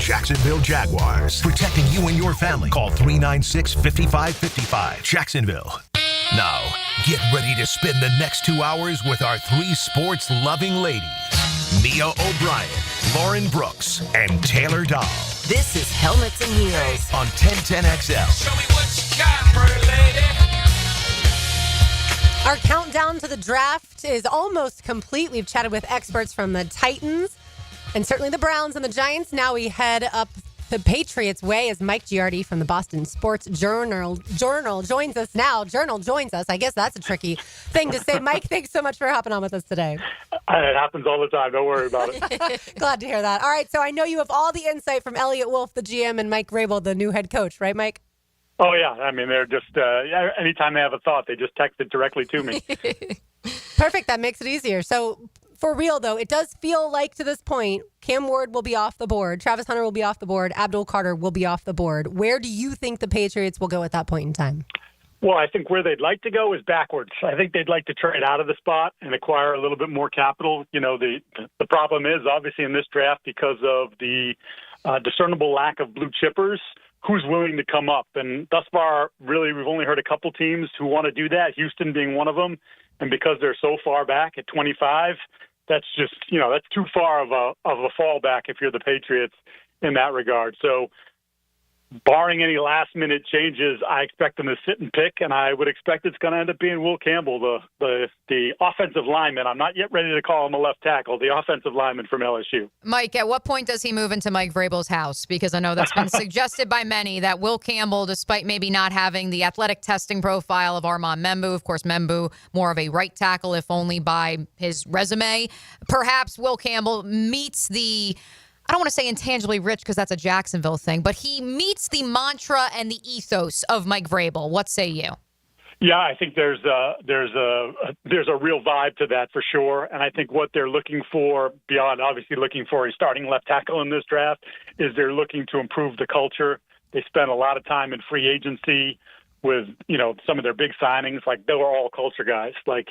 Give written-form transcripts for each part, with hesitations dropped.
Jacksonville Jaguars. Protecting you and your family. Call 396-5555. Jacksonville. Now, get ready to spend the next 2 hours with our 3 sports-loving ladies. Mia O'Brien, Lauren Brooks, and Taylor Dahl. This is Helmets and Heels on 1010XL. Show me what you got, pretty lady. Our countdown to the draft is almost complete. We've chatted with experts from the Titans and certainly the Browns and the Giants. Now we head up the Patriots way as Mike Giardi from the Boston Sports Journal joins us now. Journal joins us. I guess that's a tricky thing to say. Mike, thanks so much for hopping on with us today. It happens all the time. Don't worry about it. Glad to hear that. All right, so I know you have all the insight from Elliot Wolf, the GM, and Mike Vrabel, the new head coach, right, Mike? Oh, yeah. I mean, they're just, anytime they have a thought, they just text it directly to me. Perfect. That makes it easier. So, for real, though, it does feel like to this point, Cam Ward will be off the board, Travis Hunter will be off the board, Abdul Carter will be off the board. Where do you think the Patriots will go at that point in time? Well, I think where they'd like to go is backwards. I think they'd like to trade out of the spot and acquire a little bit more capital. You know, the problem is, obviously, in this draft, because of the discernible lack of blue chippers, who's willing to come up. And thus far, really, we've only heard a couple teams who want to do that, Houston being one of them. And because they're so far back at 25, that's just, that's too far of a fallback if you're the Patriots in that regard. So barring any last-minute changes, I expect them to sit and pick, and I would expect it's going to end up being Will Campbell, the offensive lineman. I'm not yet ready to call him a left tackle, the offensive lineman from LSU. Mike, at what point does he move into Mike Vrabel's house? Because I know that's been suggested by many that Will Campbell, despite maybe not having the athletic testing profile of Armand Membu, of course, Membu more of a right tackle, if only by his resume, perhaps Will Campbell meets the, I don't want to say intangibly rich because that's a Jacksonville thing, but he meets the mantra and the ethos of Mike Vrabel. What say you? Yeah, I think there's a real vibe to that for sure. And I think what they're looking for, beyond obviously looking for a starting left tackle in this draft, is they're looking to improve the culture. They spent a lot of time in free agency with, some of their big signings. Like, they were all culture guys. Like,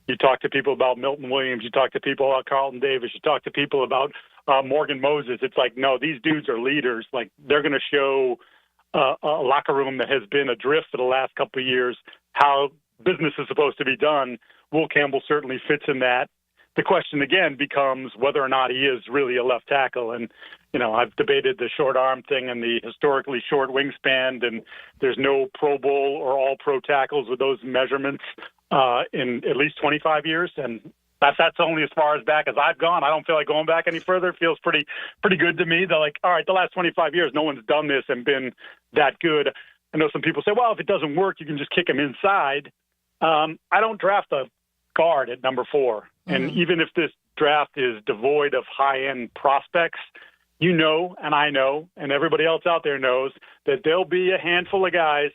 you talk to people about Milton Williams, you talk to people about Carlton Davis, you talk to people about Morgan Moses. It's like, no, these dudes are leaders. Like, they're going to show a locker room that has been adrift for the last couple of years how business is supposed to be done. Will Campbell certainly fits in that. The question again becomes whether or not he is really a left tackle. And, I've debated the short arm thing and the historically short wingspan, and there's no Pro Bowl or all pro tackles with those measurements in at least 25 years. And that's only as far as back as I've gone. I don't feel like going back any further. It feels pretty good to me. They're like, all right, the last 25 years, no one's done this and been that good. I know some people say, well, if it doesn't work, you can just kick him inside. I don't draft a guard at number 4. Mm-hmm. And even if this draft is devoid of high-end prospects, and I know, and everybody else out there knows that there'll be a handful of guys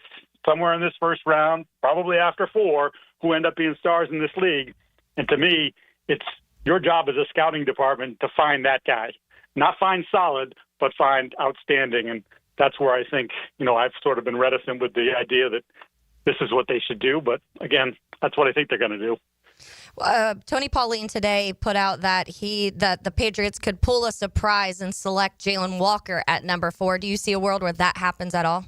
somewhere in this first round, probably after 4, who end up being stars in this league. And to me, it's your job as a scouting department to find that guy. Not find solid, but find outstanding. And that's where I think, I've sort of been reticent with the idea that this is what they should do. But again, that's what I think they're going to do. Tony Pauline today put out that the Patriots could pull a surprise and select Jalen Walker at number 4. Do you see a world where that happens at all?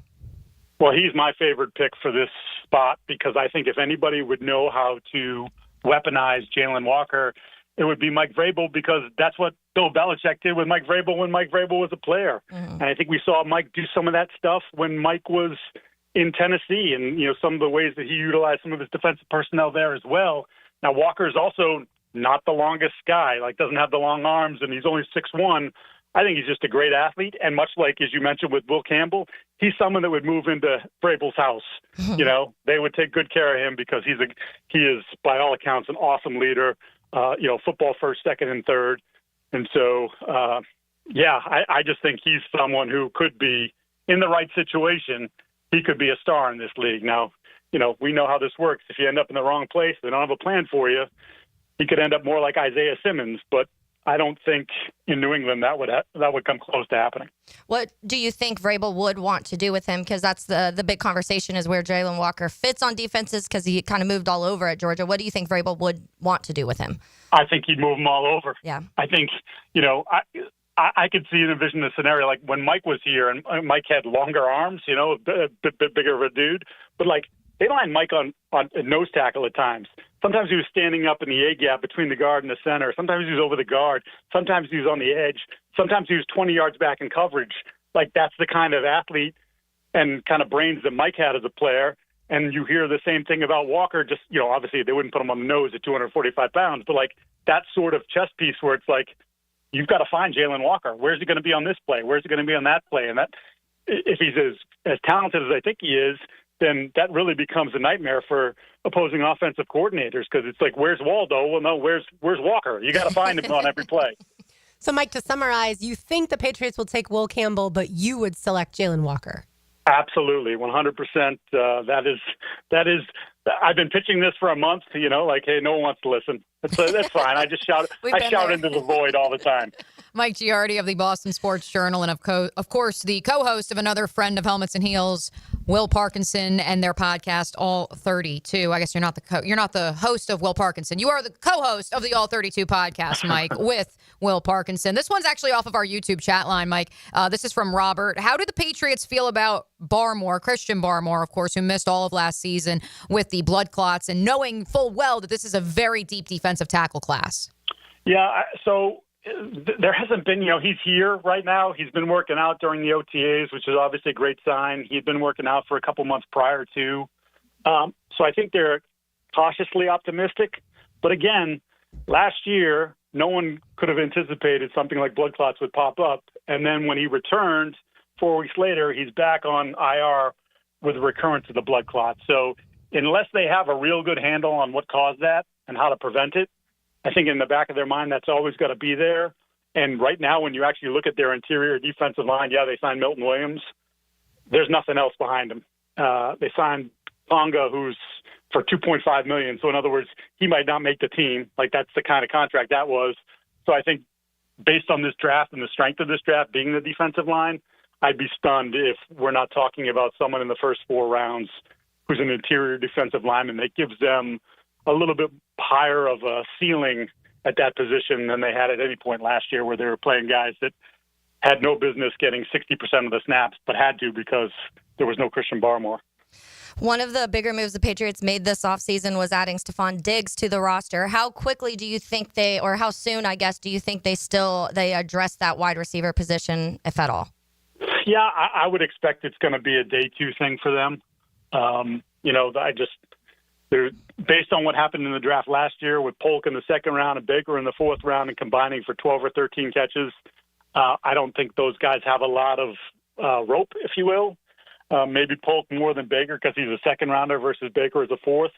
Well, he's my favorite pick for this spot because I think if anybody would know how to weaponize Jalen Walker, it would be Mike Vrabel, because that's what Bill Belichick did with Mike Vrabel when Mike Vrabel was a player. Mm-hmm. And I think we saw Mike do some of that stuff when Mike was in Tennessee, and some of the ways that he utilized some of his defensive personnel there as well. Now, Walker's also not the longest guy, doesn't have the long arms, and he's only 6'1". I think he's just a great athlete, and much like, as you mentioned, with Will Campbell, he's someone that would move into Vrabel's house. They would take good care of him because he is, by all accounts, an awesome leader, football first, second, and third. And so, I just think he's someone who could be, in the right situation, he could be a star in this league. Now, we know how this works. If you end up in the wrong place, they don't have a plan for you, he could end up more like Isaiah Simmons, but I don't think in New England that would come close to happening. What do you think Vrabel would want to do with him? Because that's the big conversation, is where Jalen Walker fits on defenses, because he kind of moved all over at Georgia. What do you think Vrabel would want to do with him? I think he'd move him all over. Yeah. I think, I could see and envision a scenario like when Mike was here, and Mike had longer arms, a bit bigger of a dude, but like they lined Mike on a nose tackle at times. Sometimes he was standing up in the A gap between the guard and the center. Sometimes he was over the guard. Sometimes he was on the edge. Sometimes he was 20 yards back in coverage. Like that's the kind of athlete and kind of brains that Mike had as a player. And you hear the same thing about Walker. Just, obviously they wouldn't put him on the nose at 245 pounds, but like that sort of chess piece where it's like, you've got to find Jalen Walker. Where's he going to be on this play? Where's he going to be on that play? And that, if he's as talented as I think he is, then that really becomes a nightmare for opposing offensive coordinators because it's like, where's Waldo? Well, no, where's Walker? You got to find him on every play. So, Mike, to summarize, you think the Patriots will take Will Campbell, but you would select Jalen Walker? Absolutely, 100%. That is. I've been pitching this for a month. Like, hey, no one wants to listen. That's fine. I just shout. I shout into the void all the time. Mike Giardi of the Boston Sports Journal, and of course the co-host of another friend of Helmets and Heels, Will Parkinson, and their podcast All 32. I guess you're not the host of Will Parkinson. You are the co-host of the All 32 podcast, Mike, with Will Parkinson. This one's actually off of our YouTube chat line, Mike. This is from Robert. How do the Patriots feel about Christian Barmore, of course, who missed all of last season with the blood clots, and knowing full well that this is a very deep defensive tackle class? Yeah, so there hasn't been, he's here right now. He's been working out during the OTAs, which is obviously a great sign. He'd been working out for a couple months prior to. So I think they're cautiously optimistic. But again, last year, no one could have anticipated something like blood clots would pop up. And then when he returned 4 weeks later, he's back on IR with a recurrence of the blood clot. So unless they have a real good handle on what caused that and how to prevent it, I think in the back of their mind, that's always got to be there. And right now, when you actually look at their interior defensive line, they signed Milton Williams. There's nothing else behind him. They signed Tonga, who's for $2.5 million. So in other words, he might not make the team. Like that's the kind of contract that was. So I think based on this draft and the strength of this draft being the defensive line, I'd be stunned if we're not talking about someone in the first 4 rounds who's an interior defensive lineman that gives them a little bit higher of a ceiling at that position than they had at any point last year, where they were playing guys that had no business getting 60% of the snaps, but had to because there was no Christian Barmore. One of the bigger moves the Patriots made this offseason was adding Stephon Diggs to the roster. How quickly do you think or how soon, I guess, do you think they address that wide receiver position, if at all? Yeah, I would expect it's going to be a day 2 thing for them. Based on what happened in the draft last year with Polk in the second round and Baker in the 4th round and combining for 12 or 13 catches, I don't think those guys have a lot of rope, if you will. Maybe Polk more than Baker because he's a second rounder versus Baker as a 4th.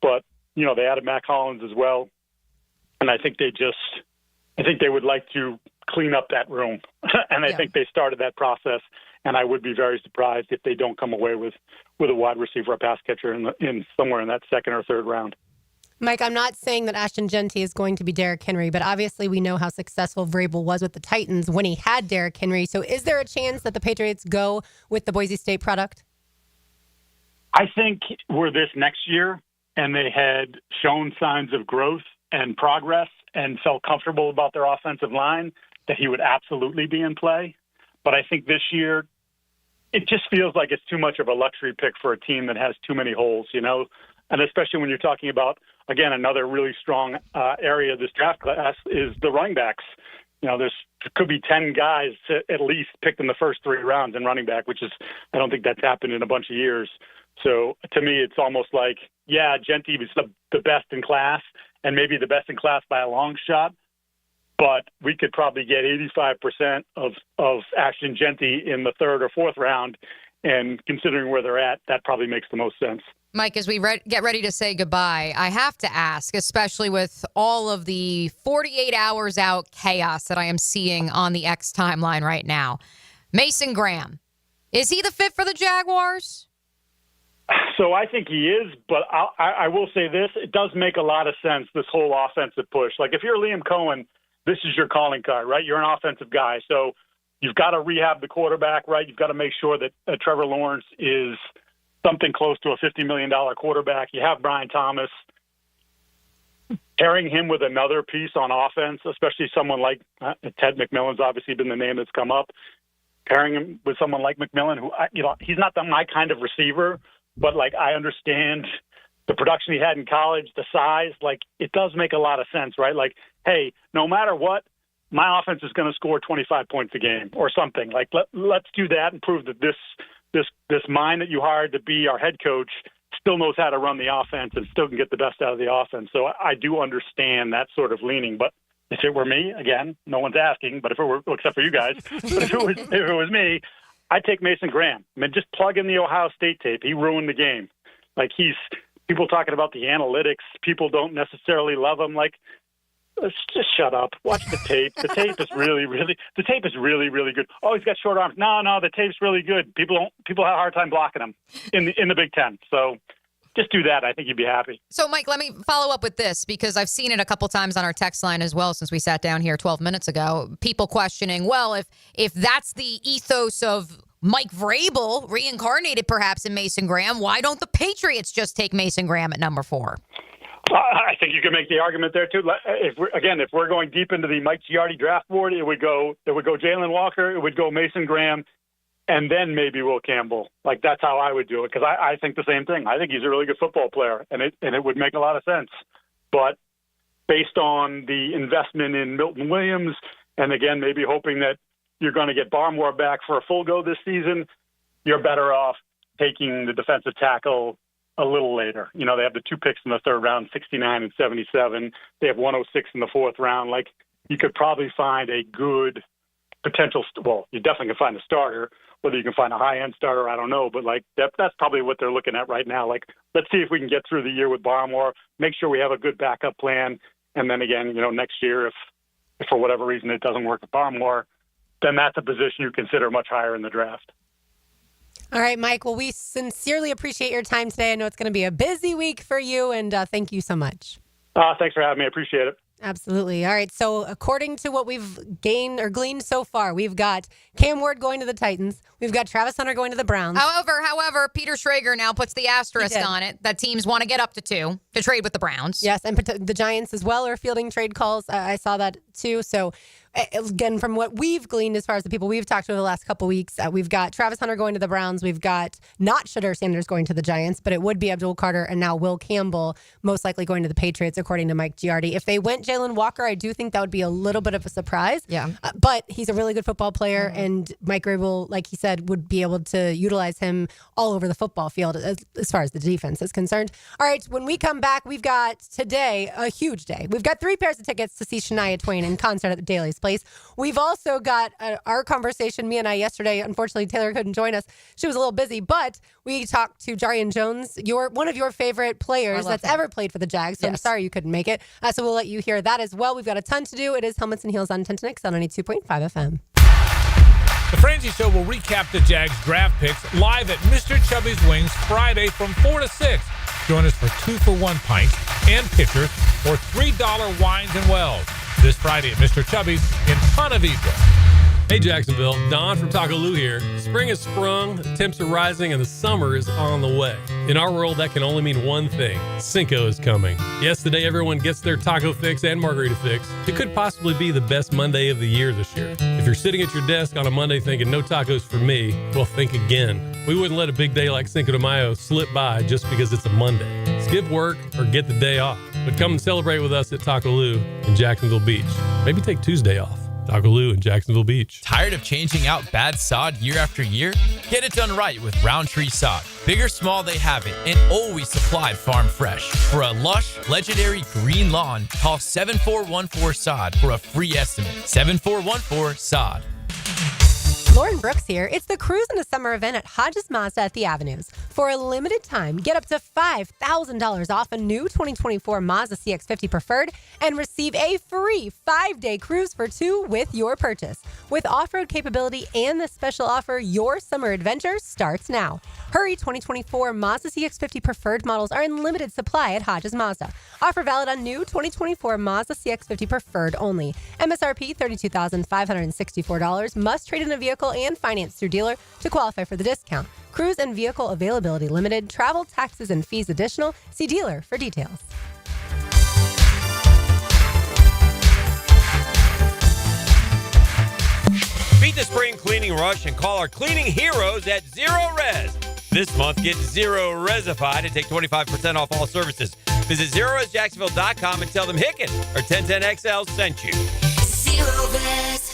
But, they added Mac Hollins as well. And I think they would like to clean up that room. And I think they started that process. And I would be very surprised if they don't come away with a wide receiver, a pass catcher in somewhere in that 2nd or 3rd round. Mike, I'm not saying that Ashton Genty is going to be Derrick Henry, but obviously we know how successful Vrabel was with the Titans when he had Derrick Henry. So is there a chance that the Patriots go with the Boise State product? I think were this next year and they had shown signs of growth and progress and felt comfortable about their offensive line, that he would absolutely be in play. But I think this year, it just feels like it's too much of a luxury pick for a team that has too many holes, and especially when you're talking about, again, another really strong area of this draft class is the running backs. There could be 10 guys at least picked in the first 3 rounds in running back, which is, I don't think that's happened in a bunch of years. So to me, it's almost like, yeah, Genty was the best in class and maybe the best in class by a long shot. But we could probably get 85% of Ashton Genty in the 3rd or 4th round. And considering where they're at, that probably makes the most sense. Mike, as we get ready to say goodbye, I have to ask, especially with all of the 48 hours out chaos that I am seeing on the X timeline right now, Mason Graham, is he the fit for the Jaguars? So I think he is, but I will say this. It does make a lot of sense, this whole offensive push. Like if you're Liam Cohen, this is your calling card, right? You're an offensive guy. So you've got to rehab the quarterback, right? You've got to make sure that Trevor Lawrence is something close to a $50 million quarterback. You have Brian Thomas. pairing him with another piece on offense, especially someone like Ted McMillan's obviously been the name that's come up. Pairing him with someone like McMillan, who, he's not my kind of receiver, but like I understand the production he had in college, the size, like it does make a lot of sense, right? Like, hey, no matter what, my offense is going to score 25 points a game or something. Like, let's do that and prove that this mind that you hired to be our head coach still knows how to run the offense and still can get the best out of the offense. So I do understand that sort of leaning. But if it were me, again, no one's asking, but if it were, except for you guys, but if it was me, I'd take Mason Graham. I mean, just plug in the Ohio State tape. He ruined the game. Like, people talking about the analytics. People don't necessarily love him. Like, let's just shut up. Watch the tape. The tape is really, really good. Oh, he's got short arms. No, the tape's really good. People have a hard time blocking him in the Big Ten. So just do that. I think you'd be happy. So, Mike, let me follow up with this because I've seen it a couple times on our text line as well since we sat down here 12 minutes ago. People questioning, well, if that's the ethos of Mike Vrabel, reincarnated perhaps in Mason Graham, why don't the Patriots just take Mason Graham at number 4? I think you can make the argument there too. If we're going deep into the Mike Giardi draft board, it would go Jalen Walker, it would go Mason Graham, and then maybe Will Campbell. Like, that's how I would do it, because I think the same thing. I think he's a really good football player, and it would make a lot of sense. But based on the investment in Milton Williams, and again, maybe hoping that you're going to get Barmore back for a full go this season, you're better off taking the defensive tackle a little later. They have the 2 picks in the 3rd round, 69 and 77. They have 106 in the 4th round. Like, you could probably find a good potential. Well, you definitely can find a starter. Whether you can find a high-end starter, I don't know. But like that's probably what they're looking at right now. Like, let's see if we can get through the year with Barmore. Make sure we have a good backup plan. And then again, next year, if for whatever reason it doesn't work with Barmore, then that's a position you consider much higher in the draft. All right, Mike. Well, we sincerely appreciate your time today. I know it's going to be a busy week for you, and thank you so much. Thanks for having me. I appreciate it. Absolutely. All right. So according to what we've gleaned so far, we've got Cam Ward going to the Titans. We've got Travis Hunter going to the Browns. However, Peter Schrager now puts the asterisk on it that teams want to get up to 2 to trade with the Browns. Yes, and the Giants as well are fielding trade calls. I saw that too. So again, from what we've gleaned as far as the people we've talked to over the last couple weeks, we've got Travis Hunter going to the Browns. We've got not Shedeur Sanders going to the Giants, but it would be Abdul Carter and now Will Campbell most likely going to the Patriots, according to Mike Giardi. If they went Jalen Walker, I do think that would be a little bit of a surprise. Yeah. But he's a really good football player, and Mike Vrabel, like he said, would be able to utilize him all over the football field as far as the defense is concerned. All right, when we come back, we've got today a huge day. We've got 3 pairs of tickets to see Shania Twain in concert at the Daly's Place. We've also got our conversation, me and I yesterday. Unfortunately, Taylor couldn't join us. She was a little busy, but we talked to Jarian Jones, one of your favorite players that's ever played for the Jags. So yes. I'm sorry you couldn't make it. So we'll let you hear that as well. We've got a ton to do. It is Helmets and Heels on Tintinix on 92.5 FM. The Frangie Show will recap the Jags draft picks live at Mr. Chubby's Wings Friday from 4 to 6. Join us for 2-for-1 pints and pitchers or $3 wines and wells. This Friday at Mr. Chubby's in Ponte Vedra. Hey Jacksonville, Don from Taco Lou here. Spring has sprung, the temps are rising, and the summer is on the way. In our world, that can only mean one thing. Cinco is coming. Yes, the day everyone gets their taco fix and margarita fix. It could possibly be the best Monday of the year this year. If you're sitting at your desk on a Monday thinking no tacos for me, well, think again. We wouldn't let a big day like Cinco de Mayo slip by just because it's a Monday. Skip work or get the day off. But come and celebrate with us at Taco Lou in Jacksonville Beach. Maybe take Tuesday off. Taco Lou in Jacksonville Beach. Tired of changing out bad sod year after year? Get it done right with Roundtree Sod. Big or small, they have it, and always supplied farm fresh. For a lush, legendary green lawn, call 7414-SOD for a free estimate. 7414-SOD. Lauren Brooks here. It's the Cruise in the Summer event at Hodges Mazda at the Avenues. For a limited time, get up to $5,000 off a new 2024 Mazda CX-50 Preferred and receive a free 5-day cruise for 2 with your purchase. With off-road capability and this special offer, your summer adventure starts now. Hurry, 2024 Mazda CX-50 Preferred models are in limited supply at Hodges Mazda. Offer valid on new 2024 Mazda CX-50 Preferred only. MSRP $32,564. Must trade in a vehicle and finance through dealer to qualify for the discount. Cruise and vehicle availability limited. Travel, taxes, and fees additional. See dealer for details. Beat the spring cleaning rush and call our cleaning heroes at Zero Res. This month, get Zero Resified and take 25% off all services. Visit ZeroResJacksonville.com and tell them Hicken or 1010XL sent you. Zero Res.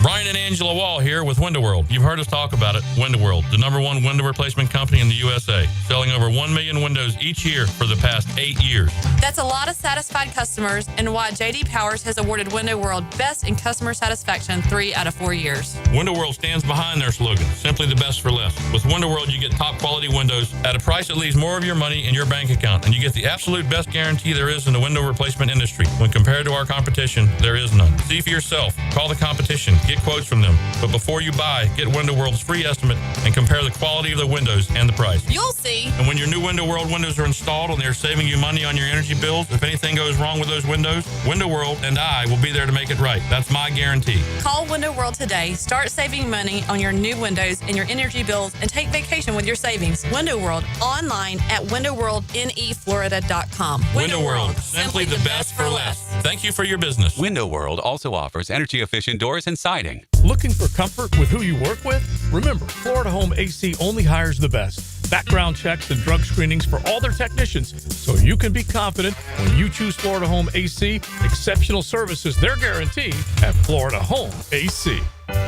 Brian and Angela Wall here with Window World. You've heard us talk about it. Window World, the #1 window replacement company in the USA, selling over 1 million windows each year for the past 8 years. That's a lot of satisfied customers, and why J.D. Powers has awarded Window World Best in Customer Satisfaction 3 out of 4 years. Window World stands behind their slogan, simply the best for less. With Window World, you get top quality windows at a price that leaves more of your money in your bank account, and you get the absolute best guarantee there is in the window replacement industry. When compared to our competition, there is none. See for yourself. Call the competition. Get quotes from them. But before you buy, get Window World's free estimate and compare the quality of the windows and the price. You'll see. And when your new Window World windows are installed and they're saving you money on your energy bills, if anything goes wrong with those windows, Window World and I will be there to make it right. That's my guarantee. Call Window World today. Start saving money on your new windows and your energy bills, and take vacation with your savings. Window World, online at windowworldneflorida.com. Window World, simply the best for less. Thank you for your business. Window World also offers energy-efficient doors and siding. Looking for comfort with who you work with? Remember, Florida Home AC only hires the best. Background checks and drug screenings for all their technicians, so you can be confident when you choose Florida Home AC. Exceptional services, their guarantee at Florida Home AC.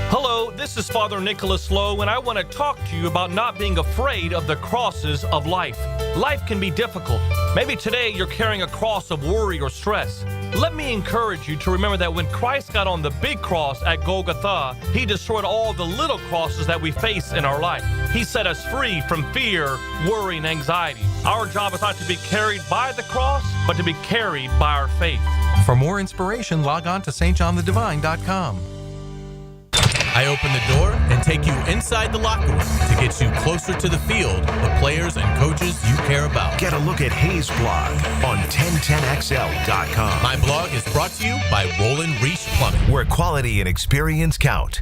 Hello, this is Father Nicholas Lowe, and I want to talk to you about not being afraid of the crosses of life. Life can be difficult. Maybe today you're carrying a cross of worry or stress. Let me encourage you to remember that when Christ got on the big cross at Golgotha, he destroyed all the little crosses that we face in our life. He set us free from fear, worry, and anxiety. Our job is not to be carried by the cross, but to be carried by our faith. For more inspiration, log on to stjohnthedivine.com. I open the door and take you inside the locker room to get you closer to the field, the players and coaches you care about. Get a look at Hayes' blog on 1010XL.com. My blog is brought to you by Roland Reach Plumbing, where quality and experience count.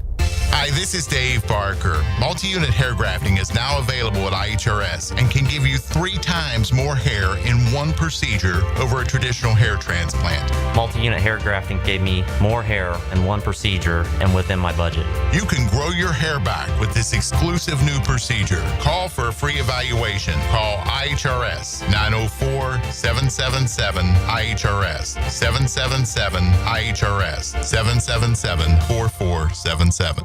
Hi, this is Dave Barker. Multi-unit hair grafting is now available at IHRS and can give you 3 times more hair in one procedure over a traditional hair transplant. Multi-unit hair grafting gave me more hair in one procedure and within my budget. You can grow your hair back with this exclusive new procedure. Call for a free evaluation. Call IHRS 904-777-IHRS 777-IHRS 777-4477.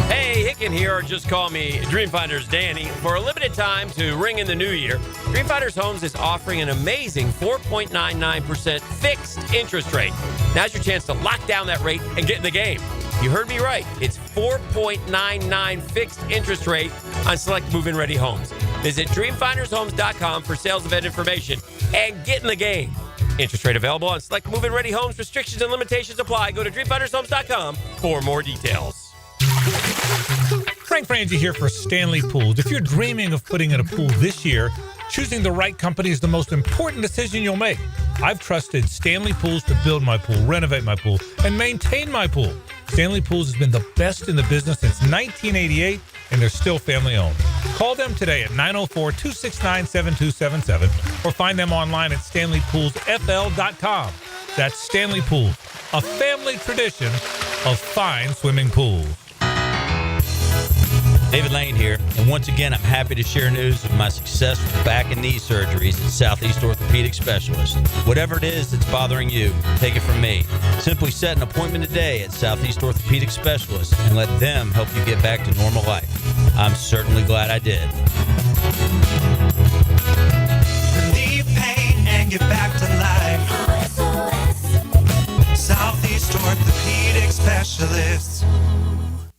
Hey, Hicken here, or just call me Dreamfinders Danny. For a limited time to ring in the new year, Dreamfinders Homes is offering an amazing 4.99% fixed interest rate. Now's your chance to lock down that rate and get in the game. You heard me right. It's 4.99 fixed interest rate on select move-in ready homes. Visit dreamfindershomes.com for sales event information and get in the game. Interest rate available on select move-in ready homes. Restrictions and limitations apply. Go to dreamfindershomes.com for more details. Frank Frangie here for Stanley Pools. If you're dreaming of putting in a pool this year, choosing the right company is the most important decision you'll make. I've trusted Stanley Pools to build my pool, renovate my pool, and maintain my pool. Stanley Pools has been the best in the business since 1988, and they're still family-owned. Call them today at 904-269-7277 or find them online at stanleypoolsfl.com. That's Stanley Pools, a family tradition of fine swimming pools. David Lane here, and once again, I'm happy to share news of my success with back and knee surgeries at Southeast Orthopedic Specialists. Whatever it is that's bothering you, take it from me. Simply set an appointment today at Southeast Orthopedic Specialists and let them help you get back to normal life. I'm certainly glad I did. Relieve pain and get back to life. Southeast Orthopedic Specialists.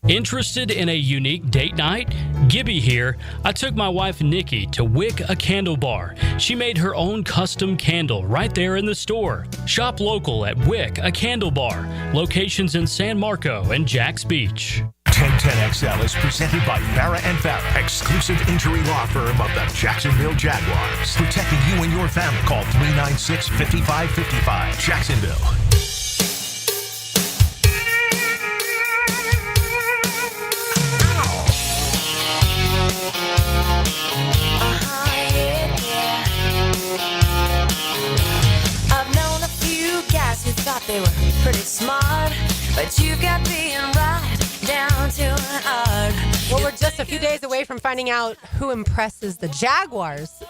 Interested in a unique date night? Gibby here. I took my wife Nikki to Wick a Candle Bar. She made her own custom candle right there in the store. Shop local at Wick a Candle Bar. Locations in San Marco and Jacks Beach. 1010XL is presented by Farrah & Farrah, exclusive injury law firm of the Jacksonville Jaguars. Protecting you and your family. Call 396-5555. Jacksonville. They were pretty smart, but you got being right Well, we're just a few days away from finding out who impresses the Jaguars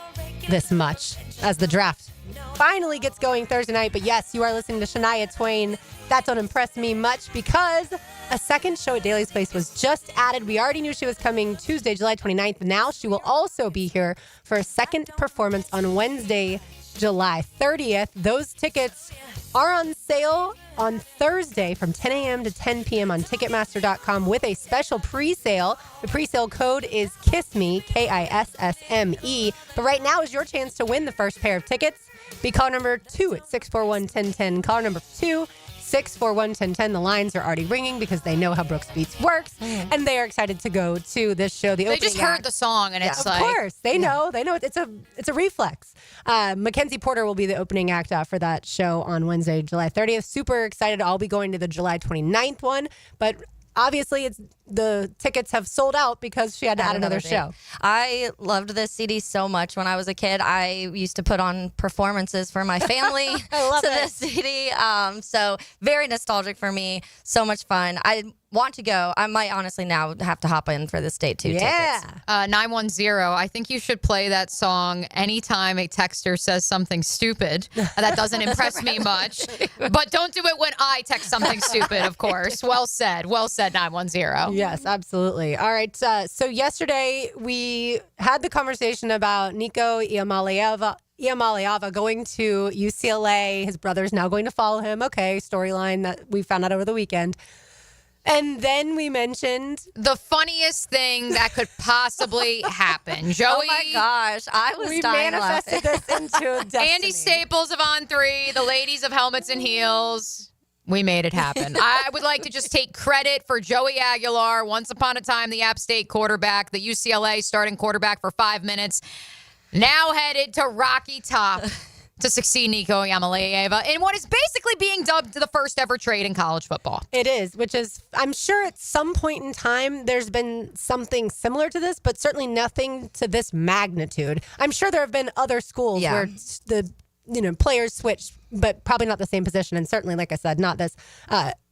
this much as the draft finally gets going Thursday night. But yes, you are listening to Shania Twain. That don't impress me much because a second show at Daly's Place was just added. We already knew she was coming Tuesday, July 29th. Now she will also be here for a second performance on Wednesday, July 30th. Those tickets are on sale on Thursday from 10 a.m. to 10 p.m. on Ticketmaster.com with a special pre-sale. The pre-sale code is KISSME, KISSME. But right now is your chance to win the first pair of tickets. Be caller number 2 at 641-1010. Caller number 2, 641-1010. The lines are already ringing because they know how Brooks Beats works, and they are excited to go to this show. They just heard the song, and it's like... Of course. They know. They know it's a reflex. Mackenzie Porter will be the opening act for that show on Wednesday, July 30th. Super excited. I'll be going to the July 29th one, but... Obviously, the tickets have sold out because she had to add another show. I loved this CD so much when I was a kid. I used to put on performances for my family to this CD. So very nostalgic for me. So much fun. I want to go. I might honestly now have to hop in for this date too. Yeah. Tickets. 910, I think you should play that song anytime a texter says something stupid. That doesn't impress me much. But don't do it when I text something stupid, of course. Well said. Well said, 910. Yes, absolutely. All right. So yesterday we had the conversation about Nico Iamaleava going to UCLA. His brother's now going to follow him. Okay, storyline that we found out over the weekend. And then we mentioned the funniest thing that could possibly happen. Joey. Oh my gosh, I was we dying manifested this into a destiny. Andy Staples of On 3, the ladies of Helmets and Heels. We made it happen. I would like to just take credit for Joey Aguilar, once upon a time the App State quarterback, the UCLA starting quarterback for 5 minutes, now headed to Rocky Top to succeed Nico Iamaleava in what is basically being dubbed the first ever trade in college football. It is, which is, I'm sure at some point in time there's been something similar to this, but certainly nothing to this magnitude. I'm sure there have been other schools where the players switch, but probably not the same position. And certainly, like I said, not this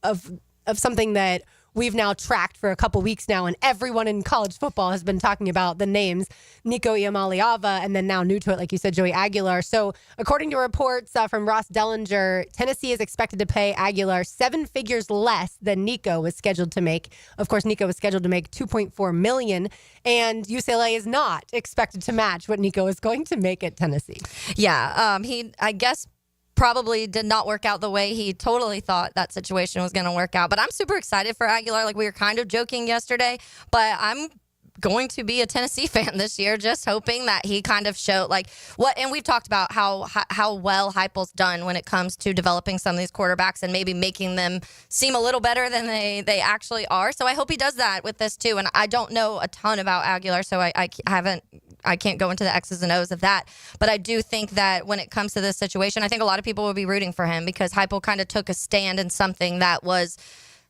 of something that we've now tracked for a couple weeks now, and everyone in college football has been talking about the names Nico Iamaleava, and then now new to it, like you said, Joey Aguilar. So according to reports from Ross Dellinger, Tennessee is expected to pay Aguilar 7 figures less than Nico was scheduled to make. Of course, Nico was scheduled to make $2.4 million, and UCLA is not expected to match what Nico is going to make at Tennessee. Yeah, I guess probably did not work out the way he totally thought that situation was going to work out. But I'm super excited for Aguilar. Like we were kind of joking yesterday, but I'm going to be a Tennessee fan this year, just hoping that he kind of showed like what, and we've talked about how well Heupel's done when it comes to developing some of these quarterbacks and maybe making them seem a little better than they actually are. So I hope he does that with this too. And I don't know a ton about Aguilar, so I can't go into the X's and O's of that. But I do think that when it comes to this situation, I think a lot of people will be rooting for him because Heupel kind of took a stand in something that was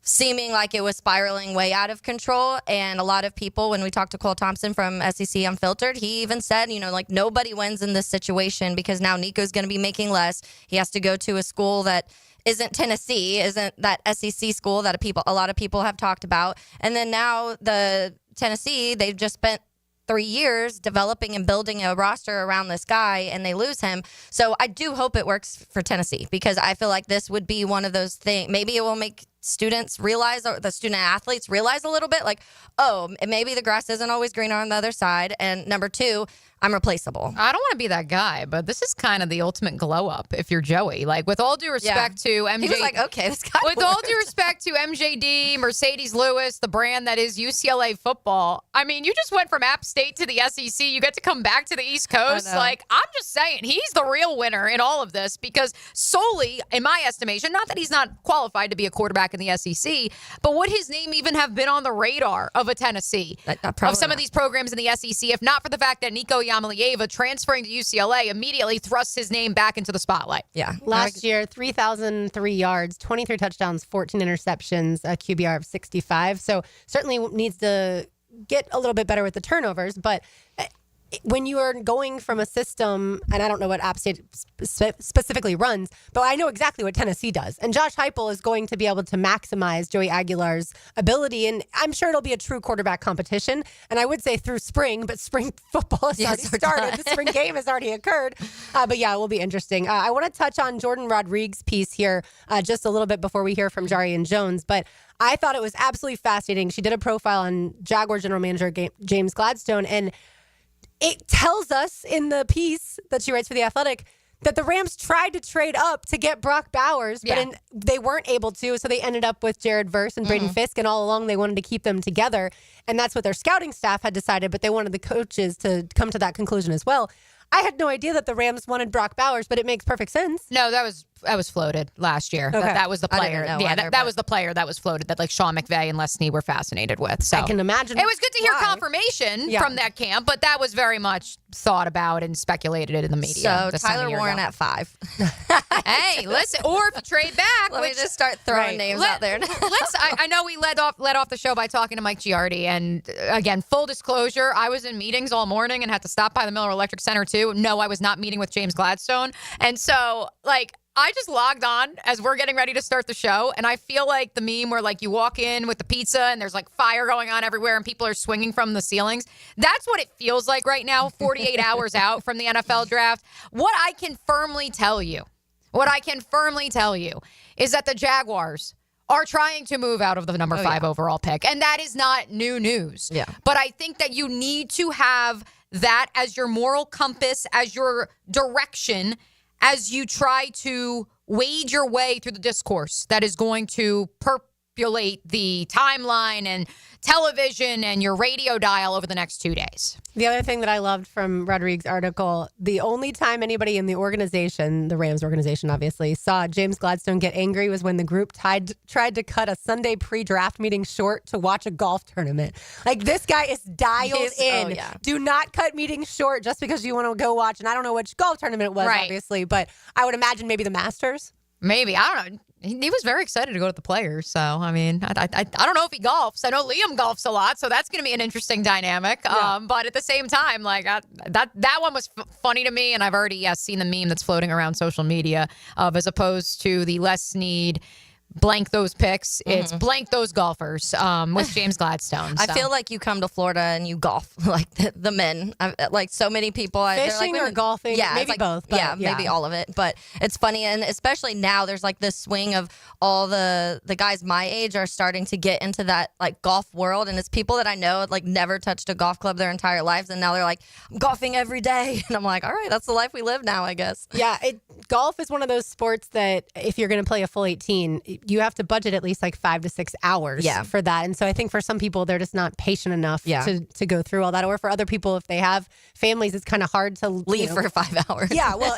seeming like it was spiraling way out of control. And a lot of people, when we talked to Cole Thompson from SEC Unfiltered, he even said, like nobody wins in this situation because now Nico's going to be making less. He has to go to a school that isn't Tennessee, isn't that SEC school that a lot of people have talked about. And then now the Tennessee, they've just spent 3 years developing and building a roster around this guy, and they lose him. So I do hope it works for Tennessee because I feel like this would be one of those things. Maybe it will make students realize, or the student athletes realize a little bit like, oh, maybe the grass isn't always greener on the other side. And number 2, I'm replaceable. I don't want to be that guy, but this is kind of the ultimate glow up if you're Joey. Like, with all due respect to MJ. He was like, okay, this guy with all due respect to MJD, Mercedes Lewis, the brand that is UCLA football. I mean, you just went from App State to the SEC. You get to come back to the East Coast. Like, I'm just saying, he's the real winner in all of this because solely, in my estimation, not that he's not qualified to be a quarterback in the SEC, but would his name even have been on the radar of a Tennessee, of some of these programs in the SEC, if not for the fact that Nico Iamaleava transferring to UCLA immediately thrusts his name back into the spotlight. Yeah. Last year, 3,003 yards, 23 touchdowns, 14 interceptions, a QBR of 65. So certainly needs to get a little bit better with the turnovers. But when you are going from a system, and I don't know what App State specifically runs, but I know exactly what Tennessee does. And Josh Heupel is going to be able to maximize Joey Aguilar's ability, and I'm sure it'll be a true quarterback competition. And I would say through spring, but spring football has already started. The spring game has already occurred. But yeah, it will be interesting. I want to touch on Jordan Rodriguez's piece here just a little bit before we hear from Jarian Jones, but I thought it was absolutely fascinating. She did a profile on Jaguar general manager James Gladstone, and it tells us in the piece that she writes for The Athletic that the Rams tried to trade up to get Brock Bowers, but they weren't able to, so they ended up with Jared Verse and Braden Fisk, and all along they wanted to keep them together, and that's what their scouting staff had decided, but they wanted the coaches to come to that conclusion as well. I had no idea that the Rams wanted Brock Bowers, but it makes perfect sense. No, that was floated last year. Okay. That was the player. Either, that was the player that was floated that like Sean McVay and Les Snead were fascinated with. So I can imagine. It was good to hear confirmation from that camp, but that was very much thought about and speculated in the media. So Tyler Warren at 5. Hey, listen, or if you trade back, let me just start throwing names out there. I know we led off the show by talking to Mike Giardi, and again, full disclosure, I was in meetings all morning and had to stop by the Miller Electric Center too. No, I was not meeting with James Gladstone, and so I just logged on as we're getting ready to start the show, and I feel like the meme where like you walk in with the pizza and there's like fire going on everywhere and people are swinging from the ceilings. That's what it feels like right now, 48 hours out from the NFL draft. What I can firmly tell you is that the Jaguars are trying to move out of the number 5 overall pick, and that is not new news. Yeah. But I think that you need to have that as your moral compass, as your direction, as you try to wade your way through the discourse that is going to populate the timeline and television and your radio dial over the next 2 days. The other thing that I loved from Rodriguez's article, the only time anybody in the organization, the Rams organization obviously, saw James Gladstone get angry was when the group tried to cut a Sunday pre-draft meeting short to watch a golf tournament. Like, this guy is dialed in. Oh, yeah. Do not cut meetings short just because you want to go watch. And I don't know which golf tournament it was, obviously, but I would imagine maybe the Masters. Maybe. I don't know. He was very excited to go to the Players. So, I mean, I don't know if he golfs. I know Liam golfs a lot, so that's going to be an interesting dynamic. Yeah. But at the same time, like that one was funny to me, and I've already seen the meme that's floating around social media of as opposed to the Les Snead blank those picks, it's blank those golfers with James Gladstone. So. I feel like you come to Florida and you golf like the men. Like so many people. Fishing like, or golfing? Yeah, maybe like, both. But yeah, maybe all of it. But it's funny, and especially now there's like this swing of all the guys my age are starting to get into that like golf world, and it's people that I know like never touched a golf club their entire lives, and now they're like, I'm golfing every day, and I'm like, all right, that's the life we live now, I guess. Yeah, golf is one of those sports that if you're going to play a full 18, you have to budget at least like 5 to 6 hours for that. And so I think for some people, they're just not patient enough to go through all that. Or for other people, if they have families, it's kind of hard to leave for 5 hours. Yeah, well,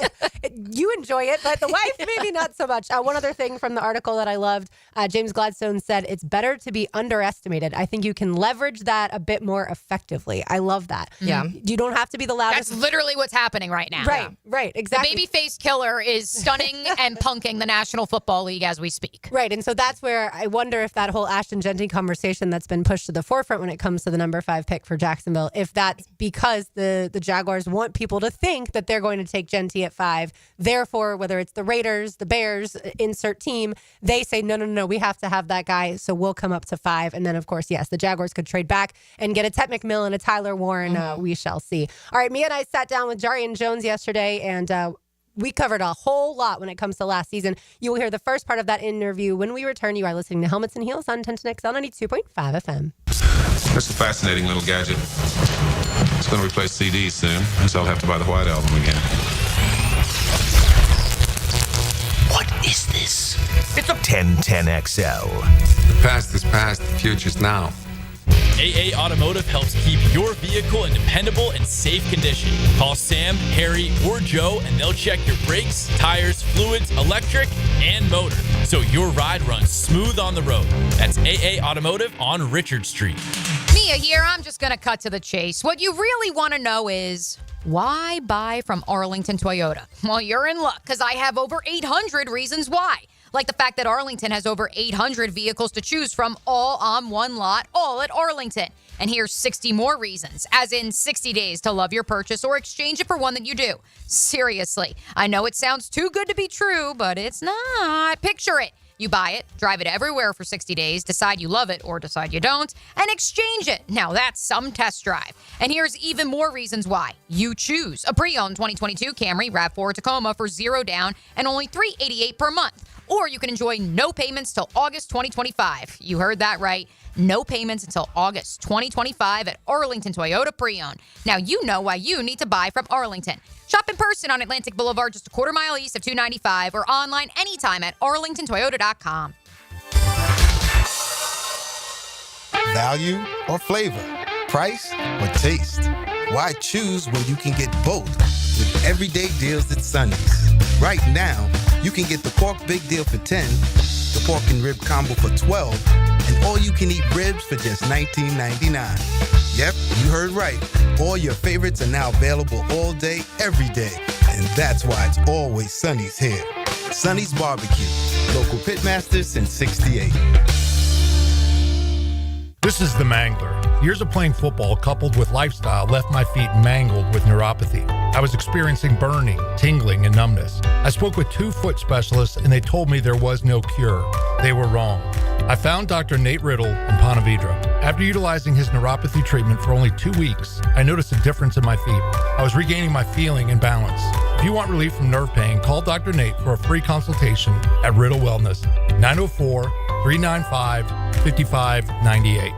you enjoy it, but the wife maybe not so much. One other thing from the article that I loved, James Gladstone said, it's better to be underestimated. I think you can leverage that a bit more effectively. I love that. Yeah. You don't have to be the loudest. That's literally what's happening right now. Right, exactly. The babyface killer is stunning and punking the National Football League as we speak. Right, and so that's where I wonder if that whole Ashton Genty conversation that's been pushed to the forefront when it comes to the number 5 pick for Jacksonville, if that's because the Jaguars want people to think that they're going to take Genty at 5. Therefore, whether it's the Raiders, the Bears, insert team, they say, no, we have to have that guy, so we'll come up to 5. And then, of course, yes, the Jaguars could trade back and get a Tet McMillan, a Tyler Warren. We shall see. All right, Mia and I sat down with Jarian Jones yesterday, and we covered a whole lot when it comes to last season. You will hear the first part of that interview when we return. You are listening to Helmets and Heels on 1010XL 92.5 FM. That's a fascinating little gadget. It's going to replace CDs soon, so I'll have to buy the White Album again. What is this? It's a 1010XL. The past is past, the future's now. AA Automotive helps keep your vehicle in dependable and safe condition. Call Sam, Harry, or Joe, and they'll check your brakes, tires, fluids, electric, and motor, so your ride runs smooth on the road. That's AA Automotive on Richard Street. Mia here. I'm just going to cut to the chase. What you really want to know is, why buy from Arlington Toyota? Well, you're in luck, because I have over 800 reasons why. Like the fact that Arlington has over 800 vehicles to choose from, all on one lot, all at Arlington. And here's 60 more reasons, as in 60 days to love your purchase or exchange it for one that you do. Seriously, I know it sounds too good to be true, but it's not. Picture it. You buy it, drive it everywhere for 60 days, decide you love it or decide you don't, and exchange it. Now that's some test drive. And here's even more reasons why. You choose a pre-owned 2022 Camry RAV4 Tacoma for $0 down and only $388 per month. Or you can enjoy no payments till August 2025. You heard that right. No payments until August 2025 at Arlington Toyota Pre-Owned. Now you know why you need to buy from Arlington. Shop in person on Atlantic Boulevard, just a quarter mile east of 295, or online anytime at arlingtontoyota.com. Value or flavor? Price or taste? Why choose when you can get both with everyday deals at Sonny's? Right now, you can get the pork big deal for $10, the pork and rib combo for $12, and all you can eat ribs for just $19.99. Yep, you heard right. All your favorites are now available all day, every day. And that's why it's always Sonny's here. Sonny's Barbecue, local pitmaster since '68. This is the Mangler. Years of playing football coupled with lifestyle left my feet mangled with neuropathy. I was experiencing burning, tingling, and numbness. I spoke with 2 foot specialists and they told me there was no cure. They were wrong. I found Dr. Nate Riddle in Ponte Vedra. After utilizing his neuropathy treatment for only 2 weeks, I noticed a difference in my feet. I was regaining my feeling and balance. If you want relief from nerve pain, call Dr. Nate for a free consultation at Riddle Wellness, 904-395-5598.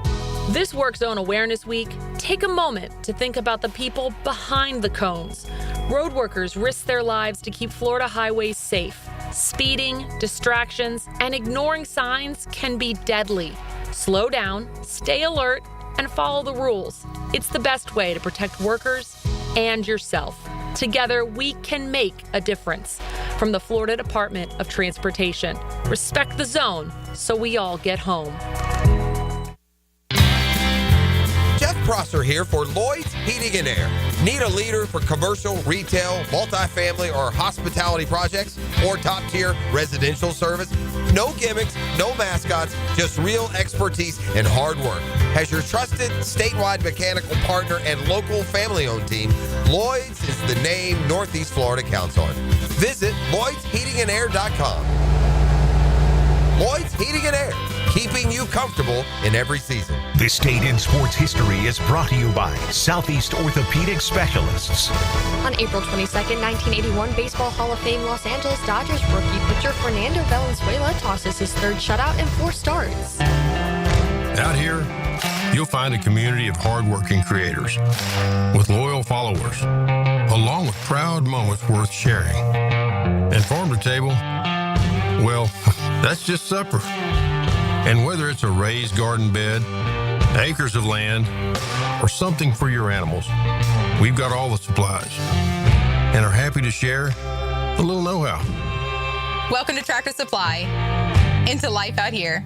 This Work Zone Awareness Week, take a moment to think about the people behind the cones. Road workers risk their lives to keep Florida highways safe. Speeding, distractions, and ignoring signs can be deadly. Slow down, stay alert, and follow the rules. It's the best way to protect workers and yourself. Together, we can make a difference. From the Florida Department of Transportation, respect the zone so we all get home. Jeff Prosser here for Lloyd's Heating and Air. Need a leader for commercial, retail, multifamily, or hospitality projects? Or top-tier residential service? No gimmicks, no mascots, just real expertise and hard work. As your trusted statewide mechanical partner and local family-owned team, Lloyd's is the name Northeast Florida counts on. Visit LloydsHeatingandAir.com. Lloyd's Heating and Air, keeping you comfortable in every season. This Date in Sports History is brought to you by Southeast Orthopedic Specialists. On April 22nd, 1981, Baseball Hall of Fame Los Angeles Dodgers rookie pitcher Fernando Valenzuela tosses his 3rd shutout in 4 starts. Out here, you'll find a community of hardworking creators with loyal followers, along with proud moments worth sharing. And farm to table, well, that's just supper. And whether it's a raised garden bed, acres of land, or something for your animals, we've got all the supplies and are happy to share a little know-how. Welcome to Tractor Supply. Into life out here.